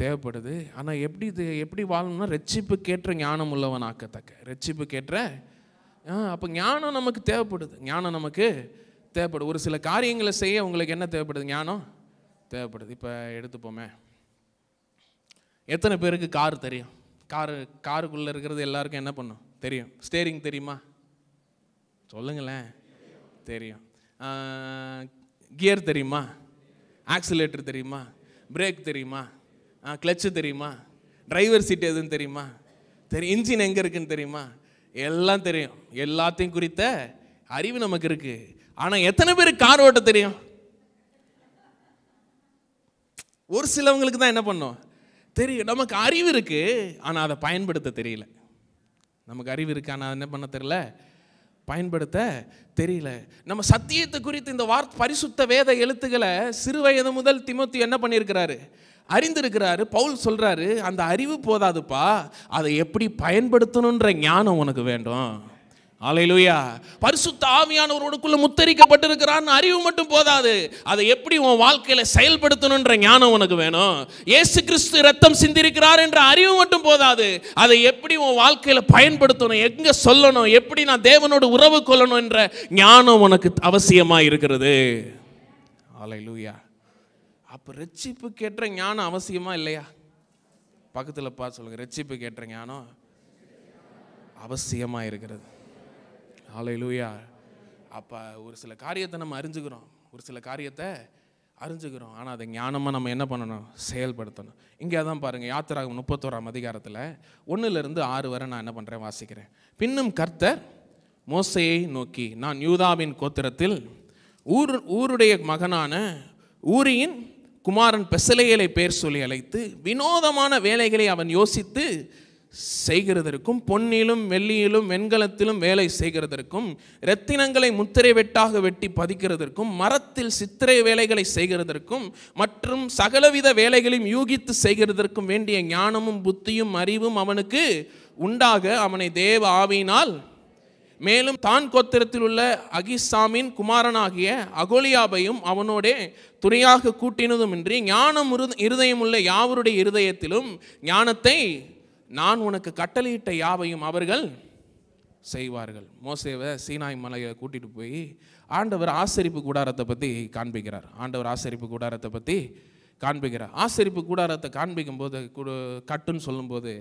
தேவைப்படுது. ஆனால் எப்படி வாழணும்னா, ரட்சிப்புக்கேற்ற ஞானம் உள்ளவனாக்கத்தக்க. ரட்சிப்புக்கேற்ற அப்போ ஞானம் நமக்கு தேவைப்படுது. ஞானம் நமக்கு தேவைப்படுது. ஒரு சில காரியங்களை செய்ய உங்களுக்கு என்ன தேவைப்படுது? ஞானம் தேவைப்படுது. இப்போ எடுத்துப்போமே, எத்தனை பேருக்கு கார் தெரியும்? காருக்குள்ளே இருக்கிறது எல்லாருக்கும் என்ன பண்ணும்? தெரியும். ஸ்டேரிங் தெரியுமா? சொல்லுங்களேன். தெரியும். கியர் தெரியுமா? ஆக்சிலேட்டர் தெரியுமா? பிரேக் தெரியுமா? கிளச்சு தெரியுமா? டிரைவர் சீட் எதுன்னு தெரியுமா? தெரியும். இன்ஜின் எங்கே இருக்குன்னு தெரியுமா? எல்லாம் தெரியும். எல்லாத்தையும் குறித்த அறிவு நமக்கு இருக்கு. ஆனால் எத்தனை பேருக்கு கார் ஓட்ட தெரியும்? ஒரு சிலவங்களுக்கு தான் என்ன பண்ணும்? தெரியும். நமக்கு அறிவு இருக்கு, ஆனால் அதை பயன்படுத்த தெரியல. நமக்கு அறிவு இருக்கு, ஆனால் என்ன பண்ண தெரியல, பயன்படுத்த தெரியல. நம்ம சத்தியத்தை குறித்து இந்த பரிசுத்த வேத எழுத்துக்களை சிறு வயது முதல் தீமோத்தேயு என்ன பண்ணியிருக்கிறாரு? அறிந்திருக்கிறாரு. பவுல் சொல்றாரு, அந்த அறிவு போதாதுப்பா, அதை எப்படி பயன்படுத்தணுன்ற ஞானம் உனக்கு வேண்டும். ஹல்லேலூயா. பரிசுத்த ஆவியானவருக்குள்ள முத்தரிக்கப்பட்டிருக்கிறான்னு அறிவு மட்டும் போதாது, அதை எப்படி உன் வாழ்க்கையில செயல்படுத்தணுன்ற ஞானம் உனக்கு வேணும். இயேசு கிறிஸ்து ரத்தம் சிந்திருக்கிறார் என்ற அறிவு மட்டும் போதாது, அதை எப்படி உன் வாழ்க்கையில பயன்படுத்தணும், எங்க சொல்லணும், எப்படி நான் தேவனோடு உறவு கொள்ளணும் என்ற ஞானம் உனக்கு அவசியமா இருக்கிறது. ஹல்லேலூயா. அப்போ ரட்சிப்புக்கேற்ற ஞானம் அவசியமா இல்லையா? பக்கத்தில் பார்த்து சொல்லுங்க, ரட்சிப்புக்கேற்ற ஞானம் அவசியமாக இருக்கிறது. ஹல்லேலூயா. அப்போ ஒரு சில காரியத்தை நம்ம அறிஞ்சுக்கிறோம், ஒரு சில காரியத்தை அறிஞ்சுக்கிறோம், ஆனால் அதை ஞானமாக நம்ம என்ன பண்ணணும்? செயல்படுத்தணும். இங்கே தான் பாருங்கள், யாத்திராகமம் 31ஆம் அதிகாரத்தில் 1-6 வரை நான் என்ன பண்ணுறேன், வாசிக்கிறேன். பின்னும் கர்த்தர் மோசேயை நோக்கி, நான் யூதாவின் கோத்திரத்தில் ஊருடைய மகனான ஊரியின் குமாரன் பெசலேயலை பேர் சொல்லி அழைத்து, வினோதமான வேலைகளை அவன் யோசித்து செய்கிறதற்கும், பொன்னிலும் வெள்ளியிலும் வெண்கலத்திலும் வேலை செய்கிறதற்கும், இரத்தினங்களை முத்திரை வெட்டாக வெட்டி பதிக்கிறதற்கும், மரத்தில் சித்திரை வேலைகளை செய்கிறதற்கும் மற்றும் சகலவித வேலைகளையும் யூகித்து செய்கிறதற்கும் வேண்டிய ஞானமும் புத்தியும் அறிவும் அவனுக்கு உண்டாக அவனை தேவ ஆவியினால், மேலும் தான் கோத்திரத்தில் உள்ள அகிசாமின் குமாரனாகிய அகோலியாபையும் அவனோடே துணையாக கூட்டினதுமின்றி ஞானம் இருதயம் உள்ள யாவருடைய இருதயத்திலும் ஞானத்தை நான் உனக்கு கட்டளையிட்ட யாவையும் அவர்கள் செய்வார்கள். மோசேவை சீனாய் மலையை கூட்டிகிட்டு போய் ஆண்டவர் ஆசரிப்பு கூடாரத்தை பற்றி காண்பிக்கிறார். ஆண்டவர் ஆசரிப்பு கூடாரத்தை பற்றி காண்பிக்கிறார். ஆசரிப்பு கூடாரத்தை காண்பிக்கும் போது, கட்டுன்னு சொல்லும்போது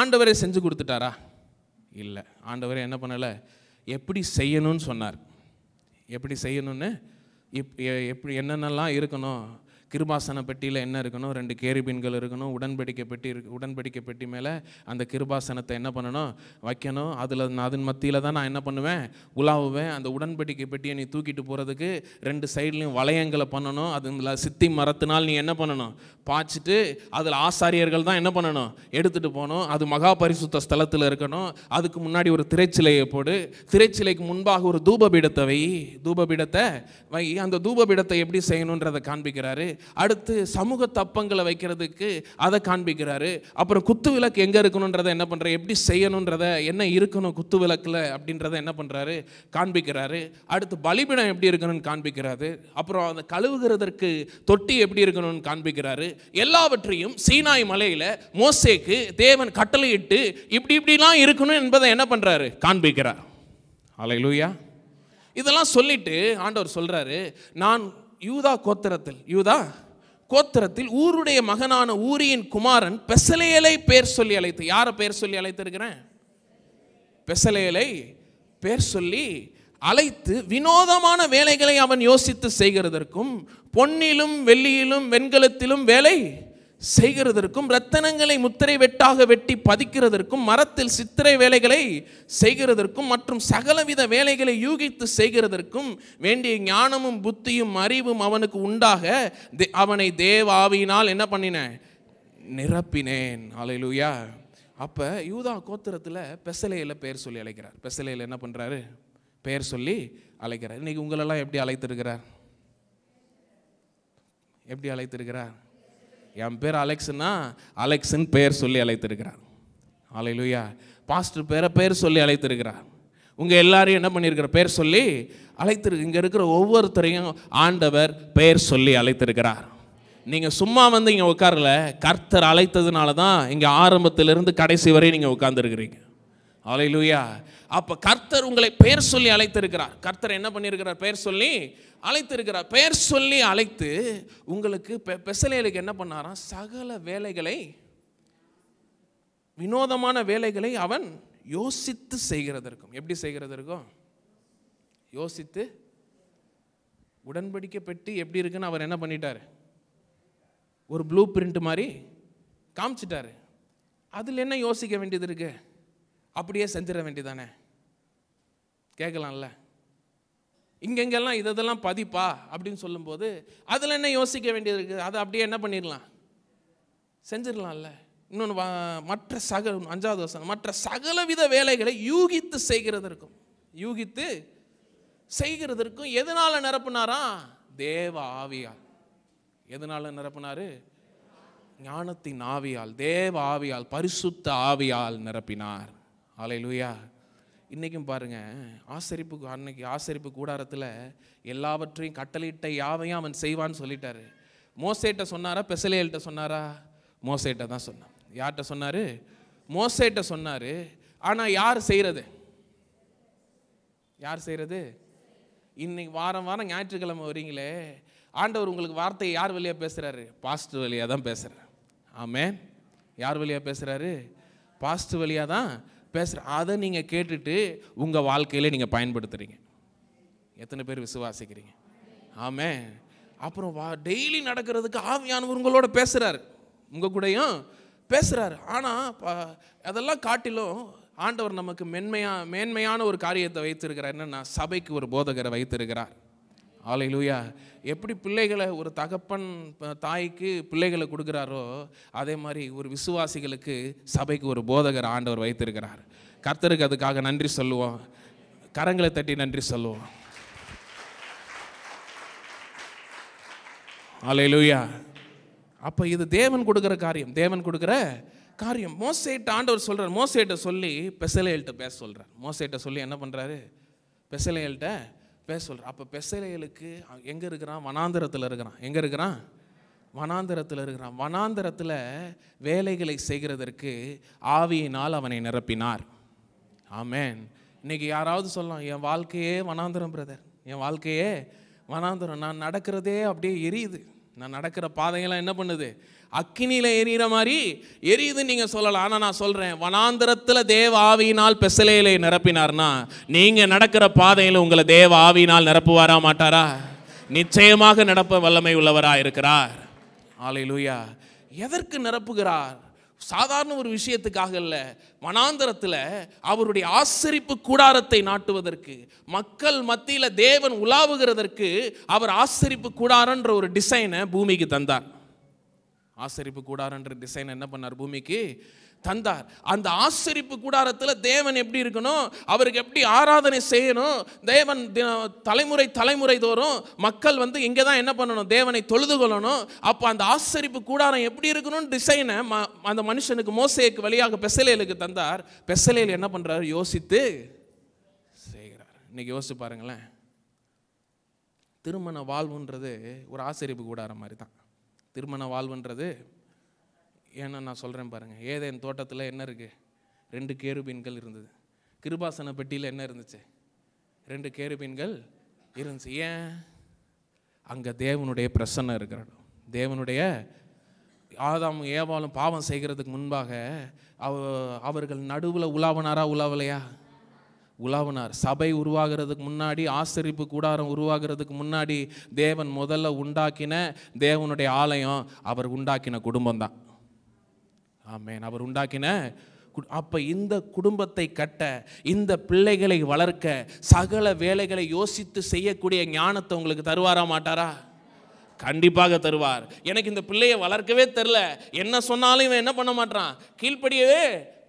ஆண்டவரே செஞ்சு கொடுத்துட்டாரா? இல்லை. ஆண்டவரே என்ன பண்ணலை, எப்படி செய்யணும்னு சொன்னார். எப்படி செய்யணும்னு, எப்படி என்னென்னலாம் இருக்கணும், கிருபாசன பெட்டியில் என்ன இருக்கணும், 2 கேருபீன்கள் இருக்கணும், உடன்படிக்கை பெட்டி மேலே அந்த கிருபாசனத்தை என்ன பண்ணணும், வைக்கணும். அதன் மத்தியில் தான் நான் என்ன பண்ணுவேன், உலாவுவேன். அந்த உடன்படிக்கை பெட்டியை நீ தூக்கிட்டு போகிறதுக்கு 2 சைட்லையும் வளையங்களை பண்ணணும். அதில் சித்தி மரத்தினால் நீ என்ன பண்ணணும், பாய்ச்சிட்டு அதில் ஆசாரியர்கள் தான் என்ன பண்ணணும், எடுத்துகிட்டு போகணும். அது மகா பரிசுத்த ஸ்தலத்தில் இருக்கணும். அதுக்கு முன்னாடி ஒரு திரைச்சிலையை போடு, திரைச்சிலைக்கு முன்பாக ஒரு தூபபீடத்தை வை. அந்த தூபபீடத்தை எப்படி செய்யணுன்றதை காண்பிக்கிறாரு. அடுத்து சமூக தப்பங்களை வைக்கிறதுக்கு அதை காண்பிக்கிறாரு. அப்புறம் குத்து விளக்கு எங்கே இருக்கணுன்றதை என்ன பண்ணுற, எப்படி செய்யணுன்றதை, என்ன இருக்கணும் குத்து விளக்கில் அப்படின்றத என்ன பண்ணுறாரு, காண்பிக்கிறாரு. அடுத்து பலிபீடம் எப்படி இருக்கணும்னு காண்பிக்கிறாரு. அப்புறம் அந்த கழுவுகிறதற்கு தொட்டி எப்படி இருக்கணும்னு காண்பிக்கிறாரு. எல்லாவற்றையும் சீனாய் மலையில் மோசேக்கு தேவன் கட்டளையிட்டு இப்படிலாம் இருக்கணும் என்பதை என்ன பண்ணுறாரு, காண்பிக்கிறார். அல்லேலூயா. இதெல்லாம் சொல்லிட்டு ஆண்டவர் சொல்றாரு, நான் யூதா கோத்திரத்தில் ஊருடைய மகனான ஊரியின் குமாரன் பெசலேயலை பேர் சொல்லி அழைத்து, யாரை பேர் சொல்லி அழைத்திருக்கிறேன், பெசலேயலை பேர் சொல்லி அழைத்து வினோதமான வேலைகளை அவன் யோசித்து செய்கிறதற்கும், பொன்னிலும் வெள்ளியிலும் வெண்கலத்திலும் வேலை செய்கிறதற்கும், இரத்தனங்களை முத்திரை வெட்டாக வெட்டி பதிக்கிறதற்கும், மரத்தில் சித்திரை வேலைகளை செய்கிறதற்கும் மற்றும் சகலவித வேலைகளை யூகித்து செய்கிறதற்கும் வேண்டிய ஞானமும் புத்தியும் அறிவும் அவனுக்கு உண்டாக அவனை தேவ ஆவியினால் என்ன பண்ணினேன், நிரப்பினேன். அல்லேலூயா. அப்போ யூதா கோத்திரத்தில் பெசலேயலை பேர் சொல்லி அழைக்கிறார். பெசலேயல் என்ன பண்ணுறாரு, பேர் சொல்லி அழைக்கிறார். இன்னைக்கு உங்களெல்லாம் எப்படி அழைத்திருக்கிறார், எப்படி அழைத்திருக்கிறார்? என் பேர் அலெக்ஸ்னா அலெக்ஸின் பெயர் சொல்லி அழைத்திருக்கிறார். அல்லேலூயா. பாஸ்டர் பேர் சொல்லி அழைத்திருக்கிறார். உங்கள் எல்லாரையும் என்ன பண்ணியிருக்கிற, பேர் சொல்லி அழைத்திருக்கு. இங்கே இருக்கிற ஒவ்வொருத்தரையும் ஆண்டவர் பெயர் சொல்லி அழைத்திருக்கிறார். நீங்கள் சும்மா வந்து இங்கே உட்காரல, கர்த்தர் அழைத்ததுனால தான் இங்கே ஆரம்பத்திலிருந்து கடைசி வரை நீங்கள் உட்கார்ந்துருக்கிறீங்க. அல்லேலூயா. அப்போ கர்த்தர் உங்களை பெயர் சொல்லி அழைத்திருக்கிறார். கர்த்தர் என்ன பண்ணியிருக்கிறார், பெயர் சொல்லி அழைத்திருக்கிறார். பெயர் சொல்லி அழைத்து உங்களுக்கு பெசலேயலுக்கு என்ன பண்ணாராம், சகல வேலைகளை, வினோதமான வேலைகளை அவன் யோசித்து செய்கிறதற்கும், எப்படி செய்கிறதற்கும் யோசித்து, உடன்படிக்கை பெட்டி எப்படி இருக்குன்னு அவர் என்ன பண்ணிட்டார், ஒரு ப்ளூ பிரிண்ட் மாதிரி காமிச்சிட்டாரு. அதில் என்ன யோசிக்க வேண்டியது இருக்கு, அப்படியே செஞ்சிட வேண்டியதானே, கேட்கலாம்ல. இங்கெங்கெல்லாம் இதெல்லாம் பதிப்பா அப்படின்னு சொல்லும்போது அதில் என்ன யோசிக்க வேண்டியது இருக்குது, அதை அப்படியே என்ன பண்ணிடலாம், செஞ்சிடலாம்ல. இன்னொன்று மற்ற 5வது வசனம், மற்ற சகலவித வேலைகளை யூகித்து செய்கிறதற்கும் எதனால நிரப்புனாரா, தேவ ஆவியால். எதனால நிரப்புனாரு, ஞானத்தின் ஆவியால், தேவ ஆவியால், பரிசுத்த ஆவியால் நிரப்பினார். அல்லேலூயா. இன்றைக்கும் பாருங்கள், அன்னைக்கு ஆசரிப்பு கூடாரத்தில் எல்லாவற்றையும் கட்டளையிட்ட யாவையும் அவன் செய்வான்னு சொல்லிட்டாரு. மோசேட்ட சொன்னாரா, பெசலேயல்கிட்ட சொன்னாரா? மோசேட்ட தான் சொன்னார். யார்கிட்ட சொன்னார், மோசேட்ட சொன்னார். ஆனால் யார் செய்கிறது, இன்னைக்கு வாரம் ஞாயிற்றுக்கிழமை வரீங்களே, ஆண்டவர் உங்களுக்கு வார்த்தையை யார் வழியாக பேசுகிறாரு? பாஸ்டர் வழியாக தான் பேசுகிறார். ஆமென். யார் வழியாக பேசுகிறாரு? பாஸ்டர் வழியாக தான் பேசுகிறார். அதை நீங்கள் கேட்டுட்டு உங்கள் வாழ்க்கையில் நீங்கள் பயன்படுத்துகிறீங்க. எத்தனை பேர் விசுவாசிக்கிறீங்க? ஆமென். அப்புறம் டெய்லி நடக்கிறதுக்கு ஆவியானவர் உங்களோட பேசுகிறார், உங்கள் கூடயும் பேசுகிறார். ஆனால் அதெல்லாம் காட்டிலும் ஆண்டவர் நமக்கு மேன்மையான ஒரு காரியத்தை வைத்திருக்கிறார். என்னென்னா, சபைக்கு ஒரு போதகரை வைத்திருக்கிறார். ஹல்லேலூயா. எப்படி பிள்ளைகளை ஒரு தகப்பன் தாய்க்கு பிள்ளைகளை கொடுக்குறாரோ, அதே மாதிரி ஒரு விசுவாசிகளுக்கு சபைக்கு ஒரு போதகர் ஆண்டவர் வைத்திருக்கிறார். கர்த்தருக்கு அதுக்காக நன்றி சொல்லுவோம். கரங்களை தட்டி நன்றி சொல்லுவோம். ஹல்லேலூயா. அப்போ இது தேவன் கொடுக்குற காரியம், தேவன் கொடுக்குற காரியம். மோசேட்ட ஆண்டவர் சொல்கிறார், மோசேட்ட சொல்லி பெசலேயல்கிட்ட பேச சொல்கிறார். மோசேட்ட சொல்லி என்ன பண்ணுறாரு? பெசலேயல்கிட்ட பேச சொல்கிறார். அப்போ பெசலேயலுக்கு எங்கே இருக்கிறான்? வனாந்தரத்தில் இருக்கிறான். எங்கே இருக்கிறான்? வனாந்தரத்தில் இருக்கிறான். வனாந்தரத்தில் வேலைகளை செய்கிறதற்கு ஆவியினால் அவனை நிரப்பினார். ஆமென். இன்னைக்கு யாராவது சொல்லலாம், என் வாழ்க்கையே வனாந்தரம் பிரதர், என் வாழ்க்கையே வனாந்தரம், நான் நடக்கிறதே அப்படியே எரியுது, நான் நடக்கிற பாதையெல்லாம் என்ன பண்ணுது? அக்கினியில் எரியிற மாதிரி எரியுதுன்னு நீங்கள் சொல்லலாம். ஆனால் நான் சொல்கிறேன், வனாந்தரத்தில் தேவ ஆவியினால் பெசலேயலை நிரப்பினார்னா, நீங்கள் நடக்கிற பாதையில் உங்களை தேவ ஆவியினால் நிரப்புவாரா மாட்டாரா? நிச்சயமாக நிரப்ப வல்லமை உள்ளவராக இருக்கிறார். ஹல்லேலூயா. எதற்கு நிரப்புகிறார்? சாதாரண ஒரு விஷயத்துக்காக இல்லை. வனாந்தரத்தில் அவருடைய ஆசரிப்பு கூடாரத்தை நாட்டுவதற்கு, மக்கள் மத்தியில் தேவன் உலாவுகிறதற்கு அவர் ஆசரிப்பு கூடாரன்ற ஒரு டிசைனை பூமிக்கு தந்தார். ஆசரிப்பு கூடாரன்ற டிசைன் என்ன பண்ணார்? பூமிக்கு தந்தார். அந்த ஆசரிப்பு கூடாரத்தில் தேவன் எப்படி இருக்கணும், அவருக்கு எப்படி ஆராதனை செய்யணும், தேவன் தலைமுறை தோறும் மக்கள் இங்கே தான் என்ன பண்ணணும்? தேவனை தொழுது கொள்ளணும். அப்போ அந்த ஆசரிப்பு கூடாரம் எப்படி இருக்கணும்னு டிசைனை அந்த மனுஷனுக்கு, மோசேக்கு வழியாக பெசலேலுக்கு தந்தார். பெசலேல் என்ன பண்ணுறாரு? யோசித்து செய்கிறார். இன்னைக்கு யோசிச்சு பாருங்களேன். திருமண வாழ்வுன்றது ஒரு ஆசரிப்பு கூடாரம் மாதிரி தான். திருமண வாழ்வுன்றது ஏன்னா நான் சொல்கிறேன் பாருங்கள். ஏதேன் தோட்டத்தில் என்ன இருக்குது? 2 கேருபீன்கள் இருந்தது. கிருபாசன பெட்டியில் என்ன இருந்துச்சு? 2 கேருபீன்கள் இருந்துச்சு. ஏன்? அங்கே தேவனுடைய பிரசன்னம் இருக்கிறார். தேவனுடைய ஆதாம் ஏவாளும் பாவம் செய்கிறதுக்கு முன்பாக அவர்கள் நடுவில் உலாவனாரா? உலாவலையா? உலாவனார். சபை உருவாகிறதுக்கு முன்னாடி, ஆசரிப்பு கூடாரம் உருவாகிறதுக்கு முன்னாடி தேவன் முதல்ல உண்டாக்கின தேவனுடைய ஆலயம் அவர் உண்டாக்கின குடும்பம் தான். ஆமென். அவர் உண்டாக்கின. அப்போ இந்த குடும்பத்தை கட்ட, இந்த பிள்ளைகளை வளர்க்க, சகல வேலைகளை யோசித்து செய்யக்கூடிய ஞானத்தை உங்களுக்கு தருவாரா மாட்டாரா? கண்டிப்பாக தருவார். எனக்கு இந்த பிள்ளையை வளர்க்கவே தெரில, என்ன சொன்னாலும் இவன் என்ன பண்ண மாட்டான்? கீழ்ப்படியவே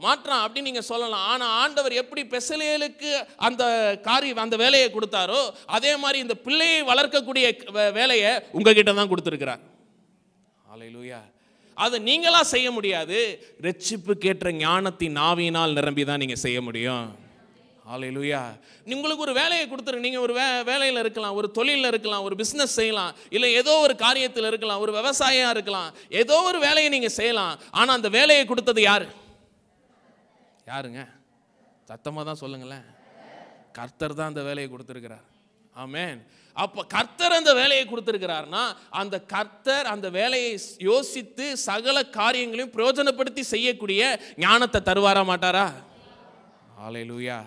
மாற்றான் அப்படின்னு நீங்கள் சொல்லலாம். ஆனால் ஆண்டவர் எப்படி பெசலேலுக்கு அந்த அந்த வேலையை கொடுத்தாரோ, அதே மாதிரி இந்த பிள்ளையை வளர்க்கக்கூடிய வேலையை உங்ககிட்ட தான் கொடுத்துருக்கிறார். ஹல்லேலூயா. அதை நீங்களா செய்ய முடியாது. ரட்சிப்புக்கேற்ற ஞானத்தின் ஆவியினால் நிரம்பி தான் நீங்கள் செய்ய முடியும். ஹல்லேலூயா. உங்களுக்கு ஒரு வேலையை கொடுத்துரு. நீங்கள் ஒரு வேலையில் இருக்கலாம், ஒரு தொழிலில் இருக்கலாம், ஒரு பிஸ்னஸ் செய்யலாம், இல்லை ஏதோ ஒரு காரியத்தில் இருக்கலாம், ஒரு விவசாயியாக இருக்கலாம், ஏதோ ஒரு வேலையை நீங்கள் செய்யலாம். ஆனால் அந்த வேலையை கொடுத்தது யார்? யாருங்க? சத்தமாக தான் சொல்லுங்களேன். கர்த்தர் தான் அந்த வேலையை கொடுத்துருக்கிறார். ஆமென். அப்போ கர்த்தர் அந்த வேலையை கொடுத்துருக்கிறார்னா, அந்த கர்த்தர் அந்த வேலையை யோசித்து சகல காரியங்களையும் பிரயோஜனப்படுத்தி செய்யக்கூடிய ஞானத்தை தருவாரா மாட்டாரா? ஹல்லேலூயா.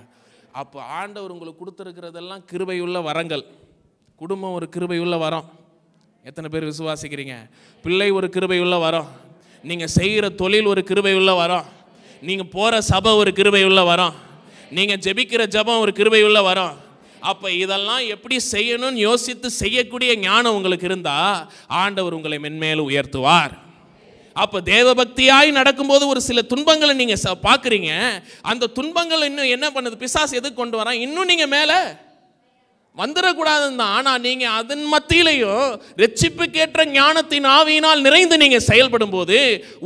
அப்போ ஆண்டவர் உங்களுக்கு கொடுத்துருக்கிறதெல்லாம் கிருபையுள்ள வரங்கள். குடும்பம் ஒரு கிருபையுள்ள வரம். எத்தனை பேர் விசுவாசிக்கிறீங்க? பிள்ளை ஒரு கிருபையுள்ள வரம். நீங்கள் செய்கிற தொழில் ஒரு கிருபையுள்ள வரம். நீங்கள் போகிற சபை ஒரு கிருபையுள்ள வரம். நீங்கள் ஜெபிக்கிற ஜெபம் ஒரு கிருபையுள்ள வரம். அப்போ இதெல்லாம் எப்படி செய்யணும்னு யோசித்து செய்யக்கூடிய ஞானம் உங்களுக்கு இருந்தால் ஆண்டவர் உங்களை மென்மேலும் உயர்த்துவார். அப்போ தேவபக்தியாய் நடக்கும்போது ஒரு சில துன்பங்களை நீங்கள் பார்க்குறீங்க. அந்த துன்பங்கள் இன்னும் என்ன பண்ணுது? பிசாசு எதுக்கு கொண்டு வரான்? இன்னும் நீங்கள் மேலே வந்துடக்கூடாதுன்னு தான். ஆனால் நீங்கள் அதன் மத்தியிலையும் ரட்சிப்புக்கேற்ற ஞானத்தின் ஆவியினால் நிறைந்து நீங்கள் செயல்படும் போது,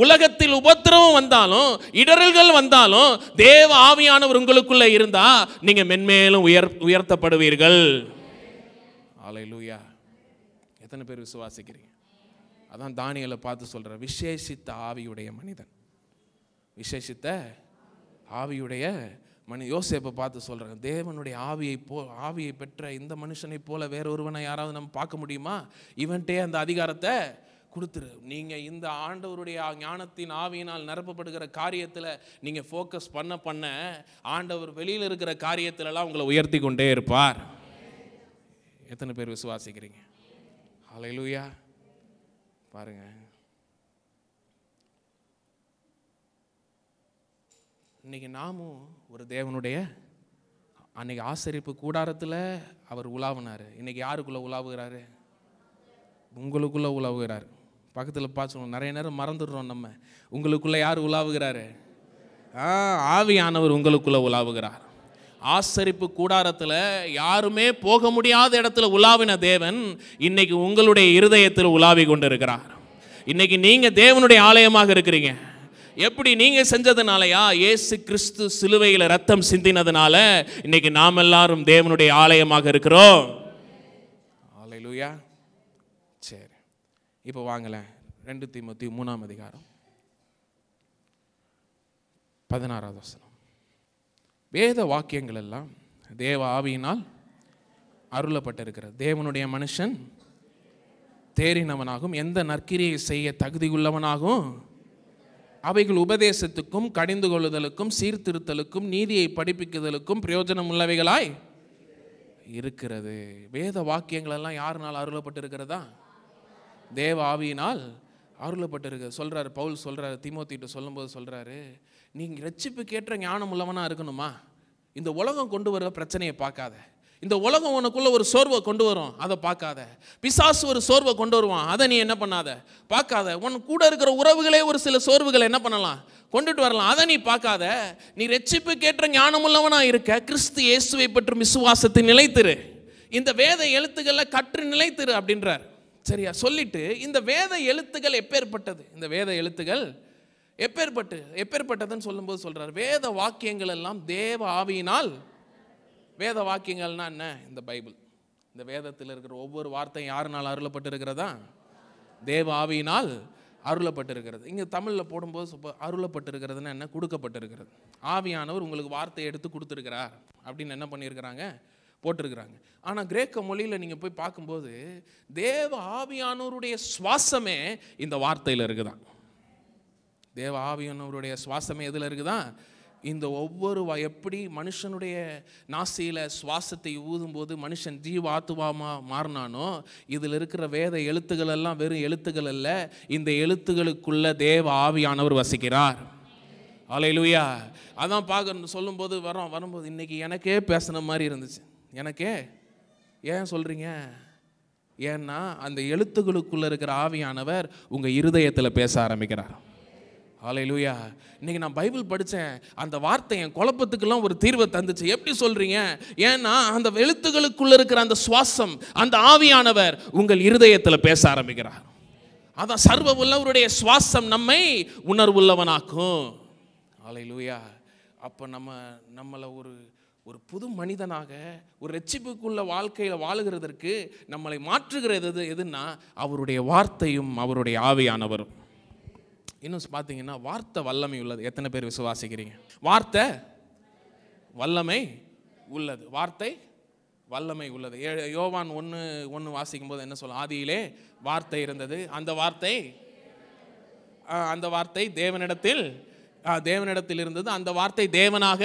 உலகத்தில் உபத்திரவம் வந்தாலும், இடரல்கள் வந்தாலும், தேவ ஆவியானவர் உங்களுக்குள்ளே இருந்தால் நீங்கள் மென்மேலும் உயர்த்தப்படுவீர்கள். ஹல்லேலூயா. எத்தனை பேர் விசுவாசிக்கிறீங்க? அதான் தானியேலை பார்த்து சொல்கிற, விசேஷித்த ஆவியுடைய மனிதன், விசேஷித்த ஆவியுடைய யோசேப்பை பார்த்து சொல்கிறாங்க, தேவனுடைய ஆவியை பெற்ற இந்த மனுஷனை போல வேற ஒருவனை யாராவது நம்ம பார்க்க முடியுமா? இவன்ட்டே அந்த அதிகாரத்தை கொடுத்துரு. நீங்கள் இந்த ஆண்டவருடைய ஞானத்தின் ஆவியினால் நிரப்பப்படுகிற காரியத்தில் நீங்கள் ஃபோக்கஸ் பண்ண ஆண்டவர் வெளியில் இருக்கிற காரியத்திலலாம் உங்களை உயர்த்தி கொண்டே இருப்பார். எத்தனை பேர் விசுவாசிக்கிறீங்க? ஹல்லேலூயா. பாருங்க, இன்னைக்கு நாமும் ஒரு தேவனுடைய அன்னைக்கு ஆசரிப்பு கூடாரத்தில் அவர் உலாவினார். இன்னைக்கு யாருக்குள்ளே உலாவுகிறாரு? உங்களுக்குள்ளே உலாவுகிறார். பக்கத்தில் பார்த்து நிறைய நேரம் மறந்துடுறோம் நம்ம. உங்களுக்குள்ளே யார் உலாவுகிறாரு? ஆவியானவர் உங்களுக்குள்ளே உலாவுகிறார். ஆசரிப்பு கூடாரத்தில் யாருமே போக முடியாத இடத்துல உலாவின தேவன் இன்னைக்கு உங்களுடைய இருதயத்தில் உலாவி கொண்டு இருக்கிறார். இன்னைக்கு நீங்கள் தேவனுடைய ஆலயமாக இருக்கிறீங்க. எப்படி நீங்கள் செஞ்சதுனாலயா? இயேசு கிறிஸ்து சிலுவையில் ரத்தம் சிந்தினதுனால இன்னைக்கு நாம் எல்லாரும் தேவனுடைய ஆலயமாக இருக்கிறோம். ஹல்லேலூயா. சரி, இப்போ வாங்களேன் 2 தீமோத்தேயு 3 அதிகாரம் 16வது வசனம். வேத வாக்கியங்கள் எல்லாம் தேவ ஆவியினால் அருளப்பட்டிருக்கிறது. தேவனுடைய மனுஷன் தேறினவனாகவும் எந்த நற்கிரியை செய்ய தகுதியுள்ளவனாகவும் அவைகள் உபதேசத்துக்கும் கடிந்து கொள்ளுதலுக்கும் சீர்திருத்தலுக்கும் நீதியை படிப்பிக்குதலுக்கும் பிரயோஜனம் உள்ளவைகளாய் இருக்கிறது. வேத வாக்கியங்கள் எல்லாம் யாருனால் அருளப்பட்டிருக்கிறதா? தேவ ஆவியினால் அருளப்பட்டிருக்கிறது. சொல்றாரு பவுல், சொல்றாரு தீமோத்தேயுட்ட சொல்லும்போது சொல்றாரு, நீங்க ரட்சிப்புக்கேற்ற ஞானம் உள்ளவனா இருக்கணுமா? இந்த உலகம் கொண்டு வர பிரச்சனையை பார்க்காத. இந்த உலகம் உனக்குள்ள ஒரு சோர்வை கொண்டு வரும், அதை பார்க்காத. பிசாசு ஒரு சோர்வை கொண்டு வருவான், அதை நீ என்ன பண்ணாத, பார்க்காத. உன் கூட இருக்கிற உறவுகளே ஒரு சில சோர்வுகளை என்ன பண்ணலாம், கொண்டுட்டு வரலாம், அதை நீ பார்க்காத. நீ ரட்சிப்புக்கேற்ற ஞானமுள்ளவனா இருக்க கிறிஸ்து இயேசுவை பற்றும் விசுவாசத்தை நிலைத்திரு, இந்த வேத எழுத்துக்களை கற்று நிலைத்திரு அப்படின்றார். சரியா? சொல்லிட்டு இந்த வேத எழுத்துக்கள் எப்பேற்பட்டது, இந்த வேத எழுத்துக்கள் எப்பேற்பட்டதுன்னு சொல்லும்போது சொல்றார், வேத வாக்கியங்கள் எல்லாம் தேவ ஆவியினால். வேத வாக்கியங்கள்னா என்ன? இந்த பைபிள், இந்த வேதத்தில் இருக்கிற ஒவ்வொரு வார்த்தையும் யாருனால் அருளப்பட்டிருக்கிறதா? தேவ ஆவியினால் அருளப்பட்டிருக்கிறது. இங்கே தமிழில் போடும்போது அருளப்பட்டிருக்கிறதுனா என்ன? கொடுக்கப்பட்டிருக்கிறது. ஆவியானவர் உங்களுக்கு வார்த்தையை எடுத்து கொடுத்துருக்கிறார் அப்படின்னு என்ன பண்ணியிருக்கிறாங்க, போட்டிருக்கிறாங்க. ஆனால் கிரேக்க மொழியில் நீங்கள் போய் பார்க்கும்போது தேவ ஆவியானவருடைய சுவாசமே இந்த வார்த்தையில் இருக்குதான். தேவ ஆவியானவருடைய சுவாசமே எதில் இருக்குதான்? இந்த ஒவ்வொரு எப்படி மனுஷனுடைய நாசியில் சுவாசத்தை ஊதும்போது மனுஷன் ஜீவ ஆத்துவாமா மாறினானோ, இதில் இருக்கிற வேத எழுத்துக்கள் எல்லாம் வெறும் எழுத்துக்கள் அல்ல, இந்த எழுத்துக்களுக்குள்ள தேவ ஆவியானவர் வசிக்கிறார். ஹல்லேலூயா. அதான் பார்க்க சொல்லும்போது வரும்போது இன்னைக்கு எனக்கே பேசின மாதிரி இருந்துச்சு. எனக்கே ஏன் சொல்கிறீங்க? ஏன்னா அந்த எழுத்துக்களுக்குள்ளே இருக்கிற ஆவியானவர் உங்கள் இருதயத்தில் பேச ஆரம்பிக்கிறார். ஹல்லேலூயா. இன்றைக்கி நான் பைபிள் படித்தேன், அந்த வார்த்தை என் குழப்பத்துக்கெல்லாம் ஒரு தீர்வை தந்துச்சு. எப்படி சொல்கிறீங்க? ஏன்னா அந்த எழுத்துக்களுக்குள்ளே இருக்கிற அந்த சுவாசம், அந்த ஆவியானவர் உங்கள் இருதயத்தில் பேச ஆரம்பிக்கிறார். அதான் சர்வ உள்ளவருடைய சுவாசம் நம்மை உணர்வுள்ளவனாக்கும். ஹல்லேலூயா. அப்போ நம்மளை ஒரு புது மனிதனாக ஒரு ரட்சிப்புக்குள்ள வாழ்க்கையில் வாழுகிறதற்கு நம்மளை மாற்றுகிறது எதுன்னா அவருடைய வார்த்தையும் அவருடைய ஆவியானவரும். இன்னும் பார்த்தீங்கன்னா வார்த்தை வல்லமை உள்ளது. எத்தனை பேர் விசுவாசிக்கிறீங்க? வார்த்தை வல்லமை உள்ளது. வார்த்தை வல்லமை உள்ளது. யோவான் 1:1 வாசிக்கும் போது என்ன சொல்லும்? ஆதியிலே வார்த்தை இருந்தது, அந்த வார்த்தை தேவனிடத்தில் இருந்தது, அந்த வார்த்தை தேவனாக,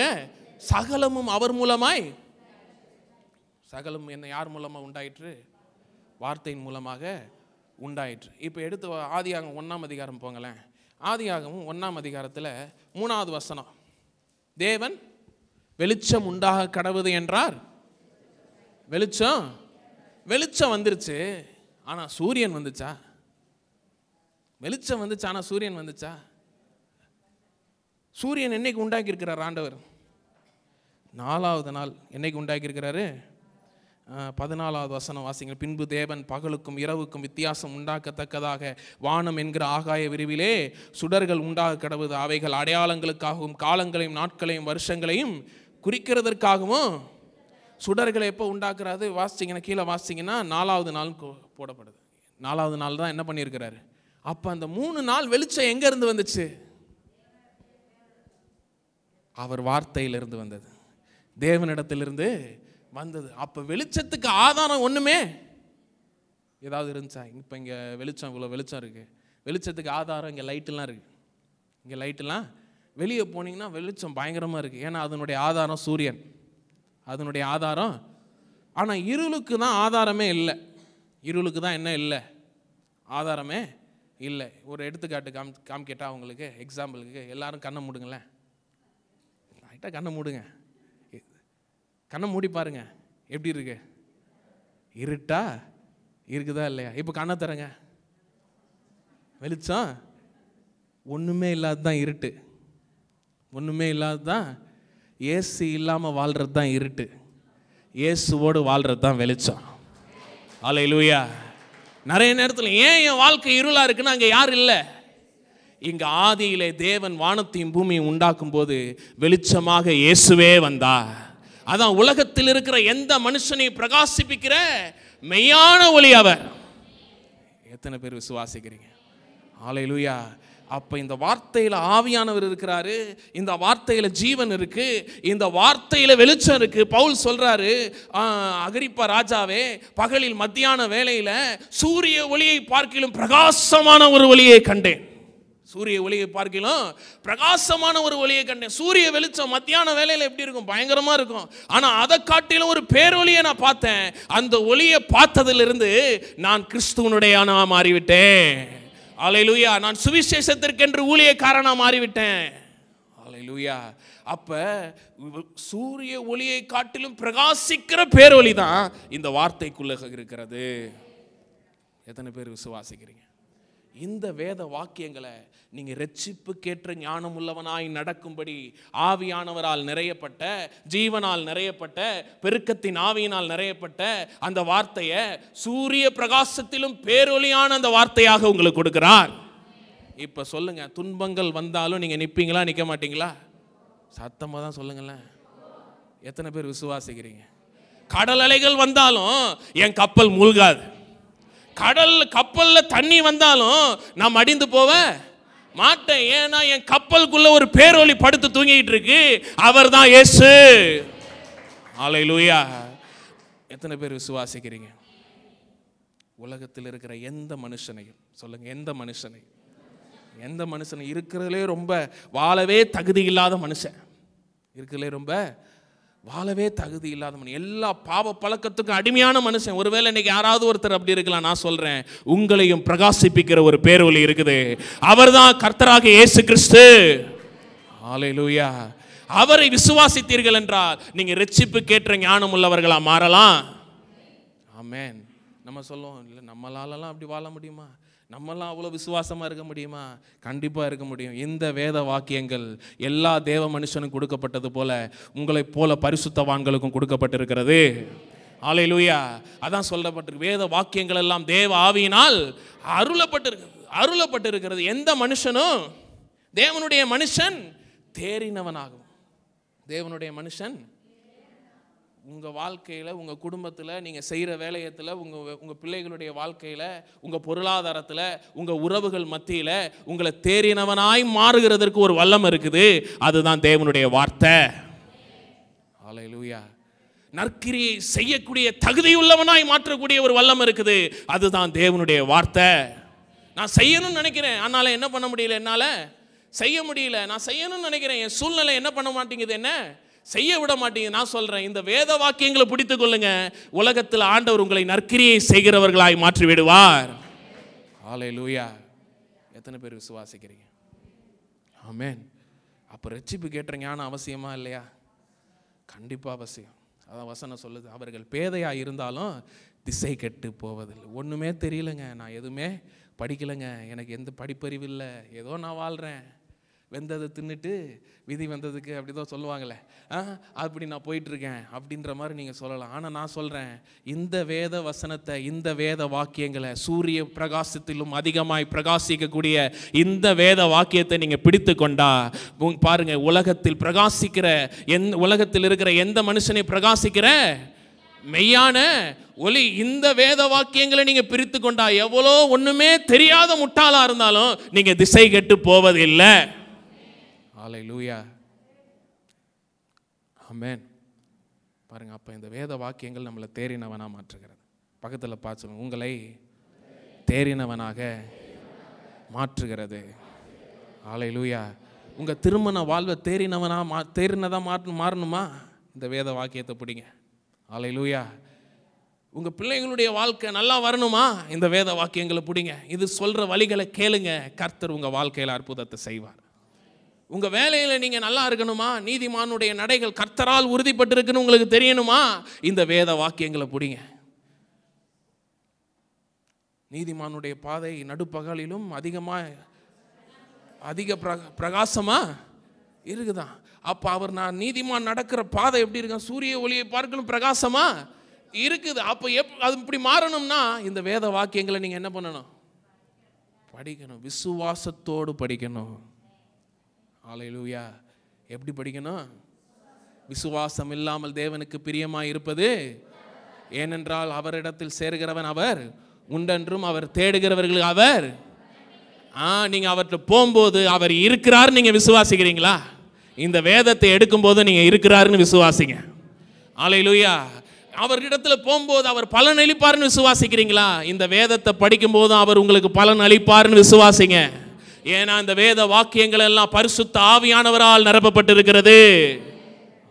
சகலமும் அவர் மூலமாய். சகலம் என்ன யார் மூலமாக உண்டாயிற்று? வார்த்தையின் மூலமாக உண்டாயிற்று. இப்போ எடுத்து ஆதியாகமம் 1ஆம் அதிகாரம் போங்களேன். ஆதியாகமம் 1ஆம் அதிகாரத்தில் 3வது வசனம், தேவன் வெளிச்சம் உண்டாக கடவுது என்றார். வெளிச்சம் வந்துருச்சு, ஆனால் சூரியன் வந்துச்சா? வெளிச்சம் வந்துச்சு, ஆனால் சூரியன் வந்துச்சா? சூரியன் என்னைக்கு உண்டாக்கி இருக்கிறார் ஆண்டவர்? 4வது நாள். என்னைக்கு உண்டாக்கி இருக்கிறாரு? 14வது வசனம் வாசிங்க. பின்பு தேவன் பகலுக்கும் இரவுக்கும் வித்தியாசம் உண்டாக்கத்தக்கதாக வானம் என்கிற ஆகாய விரிவிலே சுடர்கள் உண்டாக கடவுது. அவைகள் அடையாளங்களுக்காகவும் காலங்களையும் நாட்களையும் வருஷங்களையும் குறிக்கிறதற்காகவும். சுடர்களை எப்போ உண்டாக்குறாரு? வாசிச்சிங்கன்னா கீழே வாசிச்சிங்கன்னா 4வது நாள் போடப்படுது. 4வது நாள் தான் என்ன பண்ணியிருக்கிறாரு. அப்போ அந்த 3 நாள் வெளிச்சம் எங்கேருந்து வந்துச்சு? அவர் வார்த்தையிலிருந்து வந்தது, தேவனிடத்திலிருந்து வந்தது. அப்போ வெளிச்சத்துக்கு ஆதாரம் ஒன்றுமே ஏதாவது இருந்துச்சா? இப்போ இங்கே வெளிச்சம், இவ்வளோ வெளிச்சம் இருக்குது, வெளிச்சத்துக்கு ஆதாரம் இங்கே லைட்டெல்லாம் இருக்குது. இங்கே லைட்டெல்லாம் வெளியே போனீங்கன்னா வெளிச்சம் பயங்கரமாக இருக்குது. ஏன்னா அதனுடைய ஆதாரம் சூரியன், அதனுடைய ஆதாரம். ஆனால் இருளுக்கு தான் ஆதாரமே இல்லை. இருளுக்கு தான் என்ன இல்லை? ஆதாரமே இல்லை. ஒரு எடுத்துக்காட்டு காமிக்கட்டா உங்களுக்கு? எக்ஸாம்பிளுக்கு எல்லாரும் கண்ணை மூடுங்களேன். லைட்டாக கண்ணை மூடுங்க, கண்ணை மூடி பாருங்க எப்படி இருக்கு? இருட்டா இருக்குதா இல்லையா? இப்போ கண்ணை தரங்க, வெளிச்சம் ஒன்றுமே இல்லாது தான் இருட்டு, ஒன்றுமே இல்லாது தான். ஏசு இல்லாமல் வாழ்கிறது தான் இருட்டு, இயேசுவோடு வாழ்கிறது தான் வெளிச்சம். அல்லேலூயா. நிறைய நேரத்தில் ஏன் என் வாழ்க்கை இருளாக இருக்குன்னா அங்கே யாரும் இல்லை. இங்கே ஆதியிலே தேவன் வானத்தையும் பூமியும் உண்டாக்கும் போது வெளிச்சமாக இயேசுவே வந்தார். அதான் உலகத்தில் இருக்கிற எந்த மனுஷனையும் பிரகாசிப்பிக்கிற மெய்யான ஒளி அவர். எத்தனை பேர் விசுவாசிக்கிறீங்க? அல்லேலூயா. அப்போ இந்த வார்த்தையில் ஆவியானவர் இருக்கிறாரு, இந்த வார்த்தையில் ஜீவன் இருக்கு, இந்த வார்த்தையில் வெளிச்சம் இருக்கு. பவுல் சொல்றாரு, அகிரிப்பா ராஜாவே, பகலில் மத்தியான வேளையில் சூரிய ஒளியை பார்க்கிலும் பிரகாசமான ஒரு ஒளியை கண்டேன். சூரிய ஒளியை பார்க்கலாம் பிரகாசமான ஒரு ஒளியை கண்டேன். சூரிய வெளிச்சம் மத்தியான வேலையில் எப்படி இருக்கும்? பயங்கரமா இருக்கும். ஆனா அதை காட்டிலும் ஒரு பேரொளியை நான் பார்த்தேன். அந்த ஒளியை பார்த்ததிலிருந்து நான் கிறிஸ்துவனுடையனா மாறிவிட்டேன். அல்லேலூயா. நான் சுவிசேஷத்திற்கென்று ஊழியக்காரனா மாறிவிட்டேன். அல்லேலூயா. அப்ப சூரிய ஒளியை காட்டிலும் பிரகாசிக்கிற பேரொளி தான் இந்த வார்த்தைக்குள்ள இருக்கிறது. எத்தனை பேர் விசுவாசிக்கிறீங்க? இந்த வேத வாக்கியங்களை நீங்க ரட்சிப்புக்கேற்ற ஞானம் உள்ளவனாய் நடக்கும்படி ஆவியானவரால் நிறையப்பட்ட, ஜீவனால் நிறையப்பட்ட, பெருக்கத்தின் ஆவியினால் நிறையப்பட்ட அந்த வார்த்தையை சூரிய பிரகாசத்திலும் பேரொளியான அந்த வார்த்தையாக உங்களுக்கு கொடுக்கிறார். இப்ப சொல்லுங்க, துன்பங்கள் வந்தாலும் நீங்க நிப்பீங்களா, நிக்க மாட்டீங்களா? சத்தமா தான் சொல்லுங்களேன். எத்தனை பேர் விசுவாசிக்கிறீங்க? கடல் அலைகள் வந்தாலும் என் கப்பல் மூழ்காது. கப்பல்ல தண்ணி வந்தாலும் நான் மடிந்து போவ மாட்டேன். ஏன்னா என் கப்பலுக்குள்ள ஒரு பேரொளி படுத்து தூங்கிட்டு இருக்கு, அவர் தான் இயேசு. அல்லேலூயா. எத்தனை பேர் விசுவாசிக்கிறீங்க? உலகத்தில் இருக்கிற எந்த மனுஷனையும் சொல்லுங்க, எந்த மனுஷனை இருக்கிறதுலே ரொம்ப வாழவே தகுதி இல்லாத மனுஷன், இருக்கிறதுலே ரொம்ப வாழவே தகுதி இல்லாத மனுஷன், எல்லா பாவ பழக்கத்துக்கும் அடிமையான மனுஷன். ஒருவேளை இன்னைக்கு யாராவது ஒருத்தர் அப்படி இருக்கலாம். நான் சொல்றேன், உங்களையும் பிரகாசிப்பிக்கிற ஒரு பேரொளி இருக்குது. அவர்தான் கர்த்தராகிய இயேசு கிறிஸ்து. அல்லேலூயா. அவரை விசுவாசித்தீர்கள் என்றால் நீங்க ரட்சிப்புக்கேற்ற ஞானம் உள்ளவர்களா மாறலாம். ஆமென். நம்ம சொல்லுவோம், இல்லை நம்மளாலலாம் அப்படி வாழ முடியுமா, நம்மளாம் அவ்வளோ விசுவாசமாக இருக்க முடியுமா? கண்டிப்பாக இருக்க முடியும். இந்த வேத வாக்கியங்கள் எல்லா தேவ மனுஷனுக்கும் கொடுக்கப்பட்டது போல உங்களைப் போல பரிசுத்தவான்களுக்கும் கொடுக்கப்பட்டிருக்கிறது. அல்லேலூயா. அதான் சொல்லப்பட்டிருக்கு, வேத வாக்கியங்கள் எல்லாம் தேவ ஆவியினால் அருளப்பட்டிருக்கிறது. எந்த மனுஷனும் தேவனுடைய மனுஷன் தேறினவனாகும். தேவனுடைய மனுஷன் உங்கள் வாழ்க்கையில், உங்கள் குடும்பத்தில், நீங்கள் செய்கிற வேலையத்தில், உங்கள் பிள்ளைகளுடைய வாழ்க்கையில், உங்கள் பொருளாதாரத்தில், உங்கள் உறவுகள் மத்தியில் உங்களை தேறினவனாய் மாறுகிறதற்கு ஒரு வல்லமை இருக்குது. அதுதான் தேவனுடைய வார்த்தை. அல்லேலூயா. நற்கிரியை செய்யக்கூடிய தகுதியுள்ளவனாய் மாற்றக்கூடிய ஒரு வல்லமை இருக்குது. அதுதான் தேவனுடைய வார்த்தை. நான் செய்யணும்னு நினைக்கிறேன், அதனால என்ன பண்ண முடியல, என்னால் செய்ய முடியல. நான் செய்யணும்னு நினைக்கிறேன், என் சூழ்நிலை என்ன பண்ண மாட்டேங்குது, என்ன செய்ய விட மாட்டீங்க. நான் சொல்றேன், இந்த வேத வாக்கியங்களை பிடித்துக் கொள்ளுங்க. உலகத்தில் ஆண்டவர் உங்களை நற்கிரியை செய்கிறவர்களாய் மாற்றி விடுவார். அல்லேலூயா. எத்தனை பேர் விசுவாசிக்கிறீங்க? ஆமென். அப்ப ரட்சிப்பு கேட்ட ஞானம் அவசியமா இல்லையா? கண்டிப்பா அவசியம். அதான் வசனம் சொல்லுது, அவர்கள் பேதையா இருந்தாலும் திசை கெட்டு போவதில்லை. ஒண்ணுமே தெரியலங்க, நான் எதுவுமே படிக்கலைங்க, எனக்கு எந்த படிப்பறிவு இல்லை, ஏதோ நான் வாழ்றேன், வெந்ததை தின்னுட்டு விதி வந்ததுக்கு அப்படிதான் சொல்லுவாங்களே, அப்படி நான் போயிட்டுருக்கேன் அப்படின்ற மாதிரி நீங்கள் சொல்லலாம். ஆனால் நான் சொல்கிறேன், இந்த வேத வசனத்தை, இந்த வேத வாக்கியங்களை, சூரிய பிரகாசத்திலும் அதிகமாய் பிரகாசிக்கக்கூடிய இந்த வேத வாக்கியத்தை நீங்கள் பிடித்து கொண்டா பாருங்கள், உலகத்தில் பிரகாசிக்கிற உலகத்தில் இருக்கிற எந்த மனுஷனை பிரகாசிக்கிற மெய்யான ஒளி இந்த வேத வாக்கியங்களை நீங்க பிரித்து கொண்டா எவ்வளோ ஒண்ணுமே தெரியாத முட்டாளா இருந்தாலும் நீங்க திசை கெட்டு போவதில்லை. அல்லேலூயா. ஆமென். பாருங்க, அப்போ இந்த வேத வாக்கியங்கள் நம்மளை தேறினவனாக மாற்றுகிறது. பக்கத்தில் பார்த்து சொல்லுங்க, உங்களை தேறினவனாக மாற்றுகிறது. ஹல்லேலூயா. உங்கள் திருமண வாழ்வை தேறினதாக மாறணுமா? இந்த வேத வாக்கியத்தை பிடிங்க. ஹல்லேலூயா. உங்கள் பிள்ளைங்களுடைய வாழ்க்கை நல்லா வரணுமா? இந்த வேத வாக்கியங்களை பிடிங்க. இது சொல்கிற வழிகளை கேளுங்க. கர்த்தர் உங்கள் வாழ்க்கையில் அற்புதத்தை செய்வார். உங்கள் வேலையில் நீங்கள் நல்லா இருக்கணுமா? நீதிமானுடைய நடைகள் கர்த்தரால் உறுதிப்பட்டிருக்குன்னு உங்களுக்கு தெரியணுமா? இந்த வேத வாக்கியங்களை பிடிங்க. நீதிமானுடைய பாதை நடுப்பகலிலும் அதிக பிரகாசமா இருக்குதான். அப்போ அவர் நான் நீதிமான் நடக்கிற பாதை எப்படி இருக்க? சூரிய ஒளியை பார்க்கணும் பிரகாசமா இருக்குது. அப்போ அது இப்படி மாறணும்னா இந்த வேத வாக்கியங்களை நீங்கள் என்ன பண்ணணும்? படிக்கணும். விசுவாசத்தோடு படிக்கணும். ஹல்லேலூயா. எப்படி படிக்கணும்? விசுவாசம் இல்லாமல் தேவனுக்கு பிரியமாய் இருப்பது, ஏனென்றால் அவரிடத்தில் சேர்கிறவன் அவர் உண்டென்றும் அவர் தேடுகிறவர்கள் அவர். நீங்கள் அவர்கிட்ட போகும்போது அவர் இருக்கிறார் நீங்கள் விசுவாசிக்கிறீங்களா? இந்த வேதத்தை எடுக்கும்போது நீங்கள் இருக்கிறாருன்னு விசுவாசிங்க. ஹல்லேலூயா. அவரிடத்தில் போகும்போது அவர் பலன் அளிப்பார்னு விசுவாசிக்கிறீங்களா? இந்த வேதத்தை படிக்கும்போது அவர் உங்களுக்கு பலன் அளிப்பார்னு விசுவாசிங்க. ஏன்னா இந்த வேத வாக்கியங்கள் எல்லாம் பரிசுத்த ஆவியானவரால் நிரப்பப்பட்டிருக்கிறது.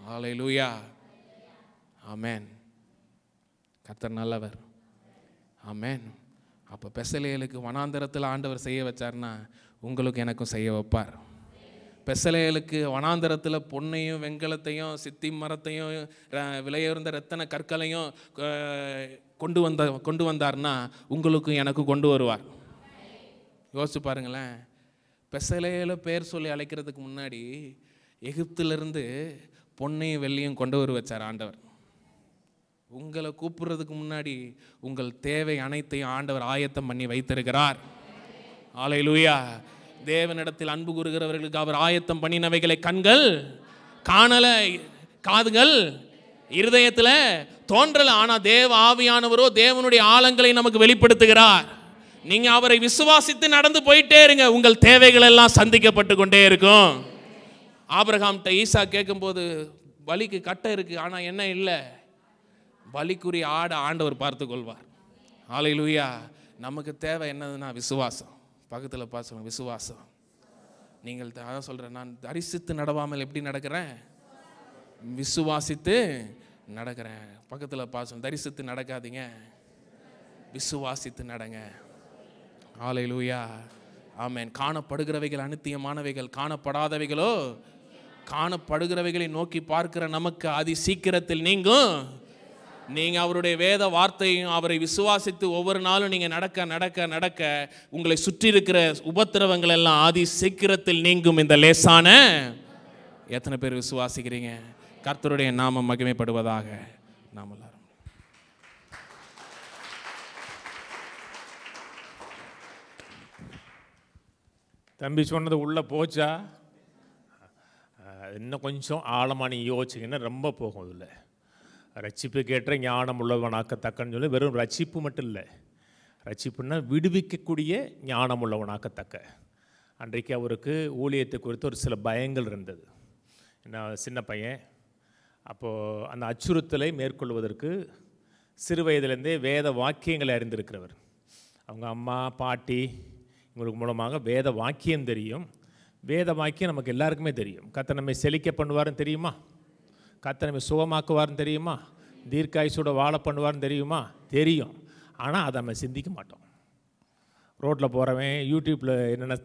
ஹல்லேலூயா. ஆமென். கர்த்தர் நல்லவர். ஆமென். அப்போ பெசலேலுக்கு வனாந்தரத்தில் ஆண்டவர் செய்ய வச்சார்னா உங்களுக்கு எனக்கும் செய்ய வைப்பார். பெசலேலுக்கு வனாந்தரத்தில் பொன்னையும் வெண்கலத்தையும் சித்தி மரத்தையும் விலையுயர்ந்த ரத்தன கற்களையும் கொண்டு வந்தார்னா உங்களுக்கும் எனக்கும் கொண்டு வருவார். யோசிச்சு பாருங்களேன். பெசலேல பேர் சொல்லி அழைக்கிறதுக்கு முன்னாடி எகிப்திலிருந்து பொன்னையும் வெள்ளியும் கொண்டு வர வச்சார் ஆண்டவர். உங்களை கூப்பிடுறதுக்கு முன்னாடி உங்கள் தேவை அனைத்தையும் ஆண்டவர் ஆயத்தம் பண்ணி வைத்திருக்கிறார். ஹல்லேலூயா. தேவனிடத்தில் அன்பு கூறுகிறவர்களுக்கு அவர் ஆயத்தம் பண்ணினவைகளை கண்கள் காணல, காதுகள் இருதயத்தில் தோன்றல. ஆனால் தேவ ஆவியானவரோ தேவனுடைய ஆழங்களை நமக்கு வெளிப்படுத்துகிறார். நீங்க அவரை விசுவாசித்து நடந்து போயிட்டே இருங்க. உங்கள் தேவைகள் எல்லாம் சந்திக்கப்பட்டு கொண்டே இருக்கும். ஆபிரகாம்கிட்ட ஈசா கேட்கும்போது பலிக்கு கட்டை இருக்கு, ஆனா என்ன இல்லை, பலிக்குரிய ஆடை ஆண்டவர் பார்த்து கொள்வார். ஹல்லேலூயா. நமக்கு தேவை என்னதுன்னா விசுவாசம். பக்கத்தில் பார்த்து சொல்லுங்க, விசுவாசம். நீங்கள் அதான் சொல்கிறேன், நான் தரிசித்து நடவாமல் எப்படி நடக்கிறேன்? விசுவாசித்து நடக்கிறேன். பக்கத்தில் பார்த்து சொல்லுங்க, தரிசித்து நடக்காதீங்க, விசுவாசித்து நடங்க. ஹல்லேலூயா. ஆமென். காணப்படுகிறவைகள் அநித்தியமானவைகள், காணப்படாதவைகளோ காணப்படுகிறவைகளை நோக்கி பார்க்கிற நமக்கு அதி சீக்கிரத்தில் நீங்கும். நீங்கள் அவருடைய வேத வார்த்தையும் அவரை விசுவாசித்து ஒவ்வொரு நாளும் நீங்கள் நடக்க நடக்க நடக்க உங்களை சுற்றி இருக்கிற உபத்திரவங்கள் எல்லாம் ஆதி சீக்கிரத்தில் நீங்கும். இந்த லேசான எத்தனை பேர் விசுவாசிக்கிறீங்க? கர்த்தருடைய நாமம் மகிமைப்படுவதாக. நாம் எல்லாரும் தம்பி சொன்னது உள்ளே போச்சா? இன்னும் கொஞ்சம் ஆழமாக நீங்கள் யோசிச்சிங்கன்னா ரொம்ப போகும். இல்லை, ரட்சிப்பு கேட்ட ஞானம் உள்ளவனாக்கத்தக்கன்னு சொல்லி வெறும் ரட்சிப்பு மட்டும் இல்லை, ரட்சிப்புன்னா விடுவிக்கக்கூடிய ஞானம் உள்ளவனாக்கத்தக்க. அன்றைக்கு அவருக்கு ஊழியத்தை குறித்து ஒரு சில பயங்கள் இருந்தது. நான் சின்ன பையன், அப்போது அந்த அச்சுறுத்தலை மேற்கொள்வதற்கு சிறு வயதிலேருந்தே வேத வாக்கியங்களை அறிந்திருக்கிறவர். அவங்க அம்மா பாட்டி இவங்களுக்கு மூலமாக வேத வாக்கியம் தெரியும். வேத வாக்கியம் நமக்கு எல்லாருக்குமே தெரியும். கர்த்தர் நம்மை செழிக்க பண்ணுவார்னு தெரியுமா? கர்த்தர் நம்மை சுகமாக்குவார்னு தெரியுமா? தீர்க்காயுசோட வாழ பண்ணுவார்னு தெரியுமா? தெரியும். ஆனால் அதை நம்ம சிந்திக்க மாட்டோம். ரோட்டில் போகிறவன் யூடியூப்பில் என்னென்ன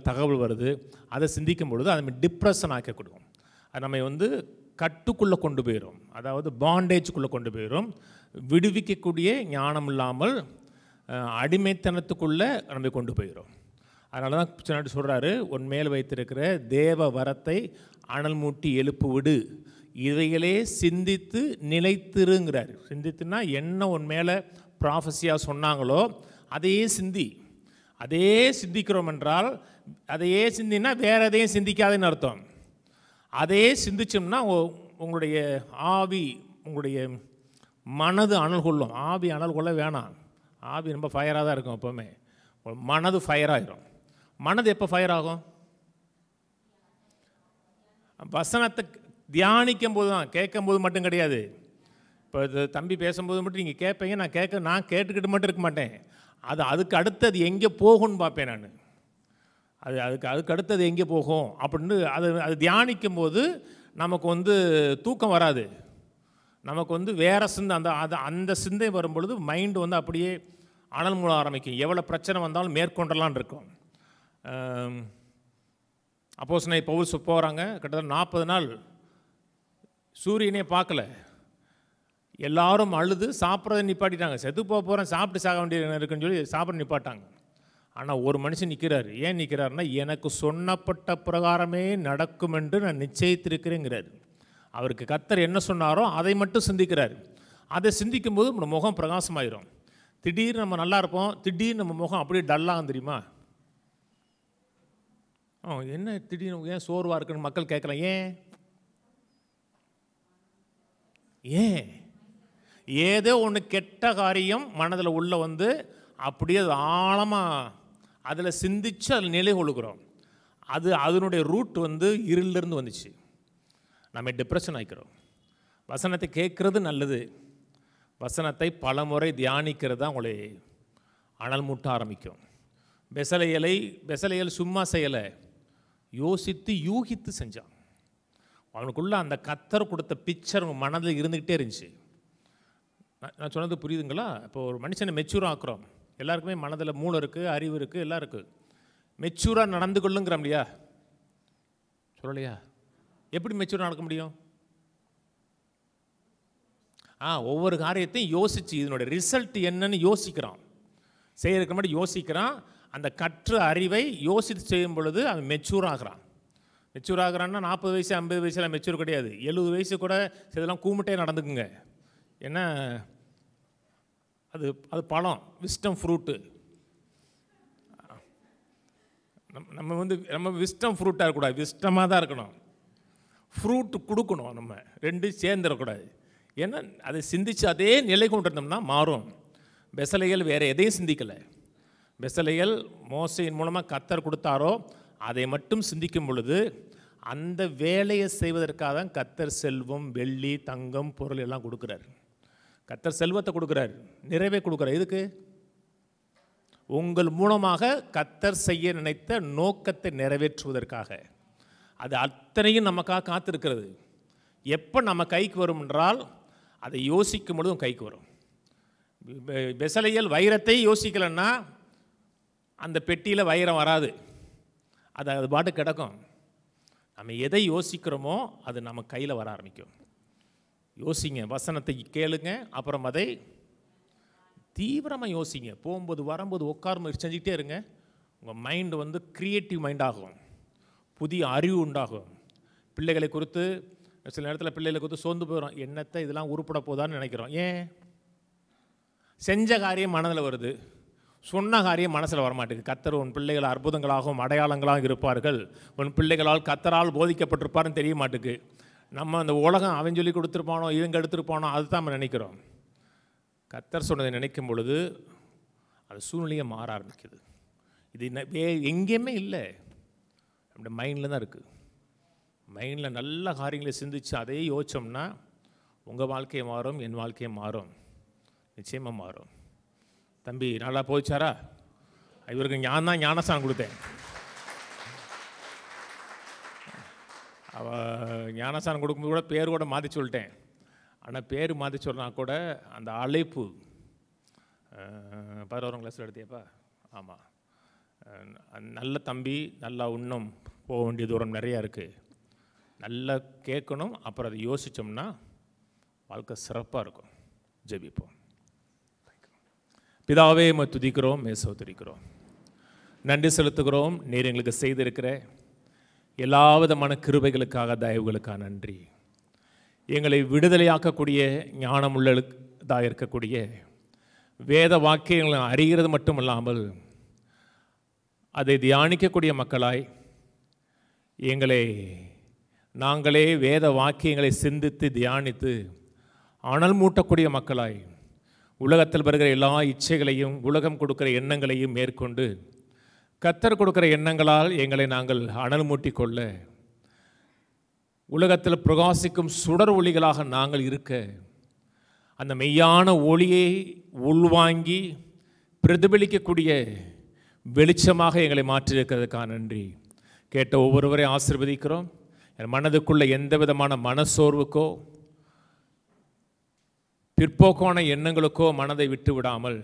தகவல் வருது அதை சிந்திக்கும் பொழுது அதை நம்ம டிப்ரெஷன் ஆக்க கொடுக்கும். அது நம்ம கட்டுக்குள்ளே கொண்டு போயிடும், அதாவது பாண்டேஜுக்குள்ளே கொண்டு போயிடும். விடுவிக்கக்கூடிய ஞானம் இல்லாமல் அடிமைத்தனத்துக்குள்ளே நம்ம கொண்டு போயிடும். அதனால தான் சொன்னாடி சொல்கிறாரு, உன் மேல் வைத்திருக்கிற தேவ வரத்தை அனல் மூட்டி எழுப்பு விடு, இதைகளே சிந்தித்து நிலைத்திருங்கிறார். சிந்தித்துனா என்ன உன் மேலே ப்ராஃபஸியாக சொன்னாங்களோ அதையே சிந்தி. அதே சிந்திக்கிறோம் என்றால், அதையே சிந்தினா வேறு எதையும் சிந்திக்காதுன்னு அர்த்தம். அதே சிந்திச்சோம்னா உங்களுடைய ஆவி, உங்களுடைய மனது அனல் கொள்ளும். ஆவி அனல் கொள்ள வேணாம். ஆவி ரொம்ப ஃபயராக தான் இருக்கும் எப்போவுமே. மனது ஃபயர் ஆகிடும். மனது எப்போ ஃபயர் ஆகும்? வசனத்தை தியானிக்கும் போது தான், கேட்கும் போது மட்டும் கிடையாது. இப்போ தம்பி பேசும்போது மட்டும் நீங்கள் கேட்பீங்க, நான் கேட்டுக்கிட்டு மட்டும் இருக்க மாட்டேன். அதுக்கு அடுத்தது எங்கே போகும்னு பார்ப்பேன் நான். அதுக்கு அடுத்தது எங்கே போகும் அப்படின்னு அது தியானிக்கும் போது நமக்கு தூக்கம் வராது. நமக்கு வேறு சிந்தை, அந்த சிந்தை வரும்பொழுது மைண்டு அப்படியே அனல் மூட ஆரம்பிக்கும். எவ்வளோ பிரச்சனை வந்தாலும் மேற்கொண்டலான் இருக்கும். அப்போஸ்தலனாகிய பவுல் போகிறாங்க, கிட்டத்தட்ட 40 நாள் சூரியனே பார்க்கல. எல்லாரும் அழுது சாப்பிட்றதை நிப்பாட்டிட்டாங்க. செத்து போகிறேன், சாப்பிட்டு சாக வேண்டிய இருக்குன்னு சொல்லி சாப்பிட நிப்பாட்டாங்க. ஆனால் ஒரு மனுஷன் நிற்கிறார். ஏன் நிற்கிறாருன்னா, எனக்கு சொன்னப்பட்ட பிரகாரமே நடக்கும் என்று நான் நிச்சயித்திருக்கிறேங்கிறார். அவருக்கு கர்த்தர் என்ன சொன்னாரோ அதை மட்டும் சிந்திக்கிறார். அதை சிந்திக்கும்போது நம்ம முகம் பிரகாசமாயிரும். திடீர்னு நம்ம நல்லா இருப்போம், திடீர்னு நம்ம முகம் அப்படியே டல்லாகும் தெரியுமா? என்ன திடீர்னு ஏன் சோர்வாக இருக்குன்னு மக்கள் கேட்கலாம். ஏன் ஏதோ ஒன்று கெட்ட காரியம் மனதில் உள்ள அப்படியே ஆழமாக அதில் சிந்திச்சு அதில் நிலை கொள்ளுக்கிறோம். அதனுடைய ரூட் இருளிலிருந்து வந்துச்சு. நம்ம டிப்ரெஷன் ஆகிக்கிறோம். வசனத்தை கேட்குறது நல்லது, வசனத்தை பல முறை தியானிக்கிறது தான் உங்களை அனல் மூட்ட ஆரம்பிக்கும். பெசலையல் சும்மா செய்யலை, யோசித்து யூகித்து செஞ்சான். அவனுக்குள்ளே அந்த கர்த்தர் கொடுத்த பிக்சர் மனதில் இருந்துக்கிட்டே இருந்துச்சு. நான் சொன்னது புரியுதுங்களா? இப்போ ஒரு மனுஷனை மெச்சூராக ஆக்குறோம். எல்லாருக்குமே மனதில் மூளை இருக்குது, அறிவு இருக்குது, எல்லாம் இருக்குது. மெச்சூராக நடந்து கொள்ளுங்கிறோம் இல்லையா? சொல்லலையா? எப்படி மெச்சூராக நடக்க முடியும்? ஒவ்வொரு காரியத்தையும் யோசித்து இதனுடைய ரிசல்ட் என்னன்னு யோசிக்கிறான். செய்யறதுக்கு முன்னாடி யோசிக்கிறான். அந்த கற்ற அறிவை யோசித்து செய்யும் பொழுது அவன் மெச்சூர் ஆகிறான். மெச்சூர் ஆகிறான்னா 40 வயசு 50 வயசுலாம் மெச்சூர் கிடையாது. 70 வயசு கூட இதெல்லாம் கூமிட்டே நடந்துக்குங்க. ஏன்னா அது பழம், விஸ்டம் ஃப்ரூட்டு. நம்ம விஸ்டம் ஃப்ரூட்டாக இருக்கக்கூடாது, விஸ்டமாக தான் இருக்கணும். ஃப்ரூட்டு கொடுக்கணும். நம்ம ரெண்டும் சேர்ந்துடக்கூடாது. ஏன்னா அதை சிந்தித்து அதே நிலை கொண்டு இருந்தோம்னா மாறும். பெசலையல் வேறு எதையும் சிந்திக்கலை. பெசலையல் மோசையின் மூலமாக கர்த்தர் கொடுத்தாரோ அதை மட்டும் சிந்திக்கும் பொழுது அந்த வேலையை செய்வதற்காக தான் கர்த்தர் செல்வம், வெள்ளி, தங்கம், பொருள் எல்லாம் கொடுக்குறார். கர்த்தர் செல்வத்தை கொடுக்குறார், நிறைவே கொடுக்குறார். எதுக்கு? உங்கள் மூலமாக கர்த்தர் செய்ய நினைத்த நோக்கத்தை நிறைவேற்றுவதற்காக. அது அத்தனையும் நமக்காக காத்திருக்கிறது. எப்போ நம்ம கைக்கு வரும் என்றால் அதை யோசிக்கும் பொழுதும் கைக்கு வரும். பெசலையல் வைரத்தை யோசிக்கலைன்னா அந்த பெட்டியில் வைரம் வராது. அது பாட்டு கிடக்கும். நம்ம எதை யோசிக்கிறோமோ அது நம்ம கையில் வர ஆரம்பிக்கும். யோசிங்க, வசனத்தை கேளுங்க, அப்புறம் அதை தீவிரமாக யோசிங்க. போகும்போது வரும்போது உட்காரும்போது செஞ்சுக்கிட்டே இருங்க. உங்கள் மைண்டு க்ரியேட்டிவ் மைண்ட் ஆகும், புதிய அறிவு உண்டாகும். பிள்ளைகளை குறித்து சில நேரத்தில் பிள்ளைகளை குறித்து சோர்ந்து போயிடும். என்னத்தை இதெல்லாம் உருப்பட போதான்னு நினைக்கிறோம். ஏன்? செஞ்ச காரியம் மனதில் வருது, சொன்ன காரியம் மனசில் வரமாட்டேங்குது. கர்த்தர் உன் பிள்ளைகள் அற்புதங்களாகவும் அடையாளங்களாக இருப்பார்கள், உன் பிள்ளைகளால் கர்த்தரால் போதிக்கப்பட்டிருப்பாருன்னு தெரிய மாட்டுக்கு. நம்ம அந்த உலகம் அவன் சொல்லி கொடுத்துருப்பானோ இவங்க எடுத்துருப்பானோ அதுதான் நம்ம நினைக்கிறோம். கர்த்தர் சொன்னதை நினைக்கும் பொழுது அது சூழ்நிலையை மாற ஆரம்பிக்குது. இது எங்கேயுமே இல்லை, நம்முடைய மைண்டில் தான் இருக்குது. மைண்டில் நல்ல காரியங்களை சிந்தித்து அதே யோசித்தோம்னா உங்கள் வாழ்க்கையை மாறும், என் வாழ்க்கையை மாறும், நிச்சயமாக மாறும். தம்பி நல்லா போச்சாரா? இவருக்கு நான் தான் ஞானஸ்தானம் கொடுத்தேன். ஞானஸ்தானம் கொடுக்கும்போது கூட பேர் கூட மாற்றி சொல்லிட்டேன். ஆனால் பேர் மாற்றி சொல்கிறனா கூட அந்த அழைப்பு 11ஆம் கிளாஸில் எடுத்தியப்பா? ஆமாம். நல்ல தம்பி, நல்லா இன்னும் போக வேண்டிய தூரம் நிறையா இருக்குது. நல்லா கேட்கணும், அப்புறம் அதை யோசித்தோம்னா வாழ்க்கை சிறப்பாக இருக்கும். ஜெபிப்போம். பிதாவே துதிக்கிறோம், சோதரிக்கிறோம், நன்றி செலுத்துகிறோம். நீர் எங்களுக்கு செய்திருக்கிற எல்லா விதமான கிருபைகளுக்காக, தயவுகளுக்காக நன்றி. எங்களை விடுதலையாக்கக்கூடிய ஞானமுள்ளதாக இருக்கக்கூடிய வேத வாக்கியங்களை அறிகிறது மட்டுமல்லாமல் அதை தியானிக்கக்கூடிய மக்களாய் எங்களை நாங்களே வேத வாக்கியங்களை சிந்தித்து தியானித்து அனல் மூட்டக்கூடிய மக்களாய் உலகத்தில் வருகிற எல்லா இச்சைகளையும் உலகம் கொடுக்கிற எண்ணங்களையும் மேற்கொண்டு கர்த்தர் கொடுக்கிற எண்ணங்களால் எங்களை நாங்கள் அனல் மூட்டிக்கொள்ள உலகத்தில் பிரகாசிக்கும் சுடர் ஒளிகளாக நாங்கள் இருக்க அந்த மெய்யான ஒளியை உள்வாங்கி பிரதிபலிக்கக்கூடிய வெளிச்சமாக எங்களை மாற்றியிருக்கிறதுக்காக நன்றி. கேட்ட ஒவ்வொருவரையும் ஆசீர்வதிக்கிறோம். என் மனதுக்குள்ள எந்த விதமான மனசோர்வுக்கோ பிற்போக்கான எண்ணங்களுக்கோ மனதை விட்டு விடாமல்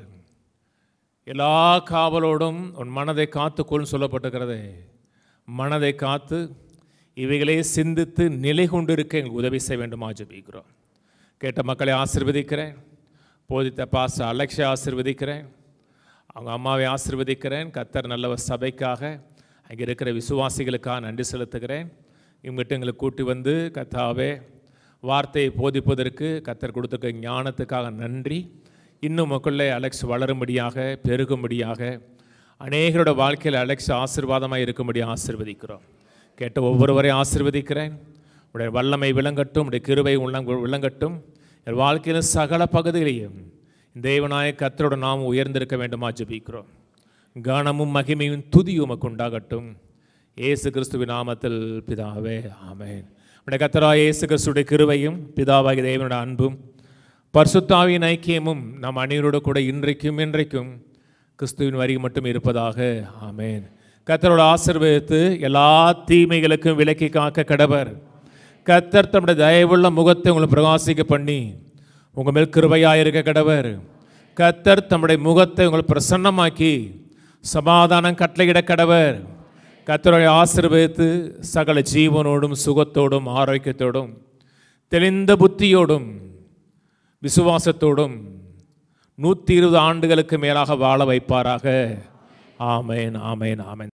எல்லா காவலோடும் உன் மனதை காத்துக்கொள்னு சொல்லப்பட்டிருக்கிறது. மனதை காத்து இவைகளே சிந்தித்து நிலை கொண்டிருக்க எங்களுக்கு உதவி செய்ய வேண்டுமா ஜெபிக்கிறோம். கேட்ட மக்களை ஆசீர்வதிக்கிறேன். போதித்த பாஸ்டர் அலெக்ஸை ஆசீர்வதிக்கிறேன். அவங்க அம்மாவை ஆசீர்வதிக்கிறேன். கர்த்தர் நல்லவர் சபைக்காக அங்கே இருக்கிற விசுவாசிகளுக்காக நன்றி செலுத்துகிறேன். இவங்ககிட்ட எங்களை கூட்டி வந்து கர்த்தாவே வார்த்தையை போதிப்பதற்கு கர்த்தர் கொடுத்துருக்க ஞானத்துக்காக நன்றி. இன்னும் மக்களே அலெக்ஸ் வளரும்படியாக பெருகும்படியாக அநேகரோட வாழ்க்கையில் அலெக்ஸ் ஆசீர்வாதமாக இருக்கும்படி ஆசீர்வதிக்கிறோம். கேட்ட ஒவ்வொருவரையும் ஆசீர்வதிக்கிறேன். உடைய வல்லமை விளங்கட்டும், உடைய கிருபை விளங்கட்டும். என் வாழ்க்கையில் சகல பகுதிகளையும் தேவனாய கர்த்தரோட நாம் உயர்ந்திருக்க வேண்டுமா ஜெபிக்கிறோம். கனமும் மகிமையும் துதியும் உமக்கு உண்டாகட்டும். இயேசு கிறிஸ்துவின் நாமத்தில் பிதாவே, ஆமென். உடைய கர்த்தராகிய இயேசு கிறிஸ்துடைய கிருபையும் பிதாவாகிய தேவனுடைய அன்பும் பரிசுத்தாவியின் ஐக்கியமும் நம் அனைவரோடு கூட இன்றைக்கும் என்றைக்கும் கிறிஸ்துவின் வரி மட்டும் இருப்பதாக, ஆமென். கர்த்தரோட ஆசீர்வதித்து எல்லா தீமைகளுக்கும் விலக்கி காக்க கடவர். கர்த்தர் தம்முடைய தயவுள்ள முகத்தை உங்களை பிரகாசிக்க பண்ணி உங்கள் மேல் கிருபையாக இருக்க கடவர். கர்த்தர் தம்முடைய முகத்தை உங்களை பிரசன்னமாக்கி சமாதானம் கட்டளையிட கடவர். கர்த்தரை ஆசீர்வதித்து சகல ஜீவனோடும் சுகத்தோடும் ஆரோக்கியத்தோடும் தெளிந்த புத்தியோடும் விசுவாசத்தோடும் 120 ஆண்டுகளுக்கு மேலாக வாழ வைப்பாராக. ஆமென், ஆமென், ஆமென்.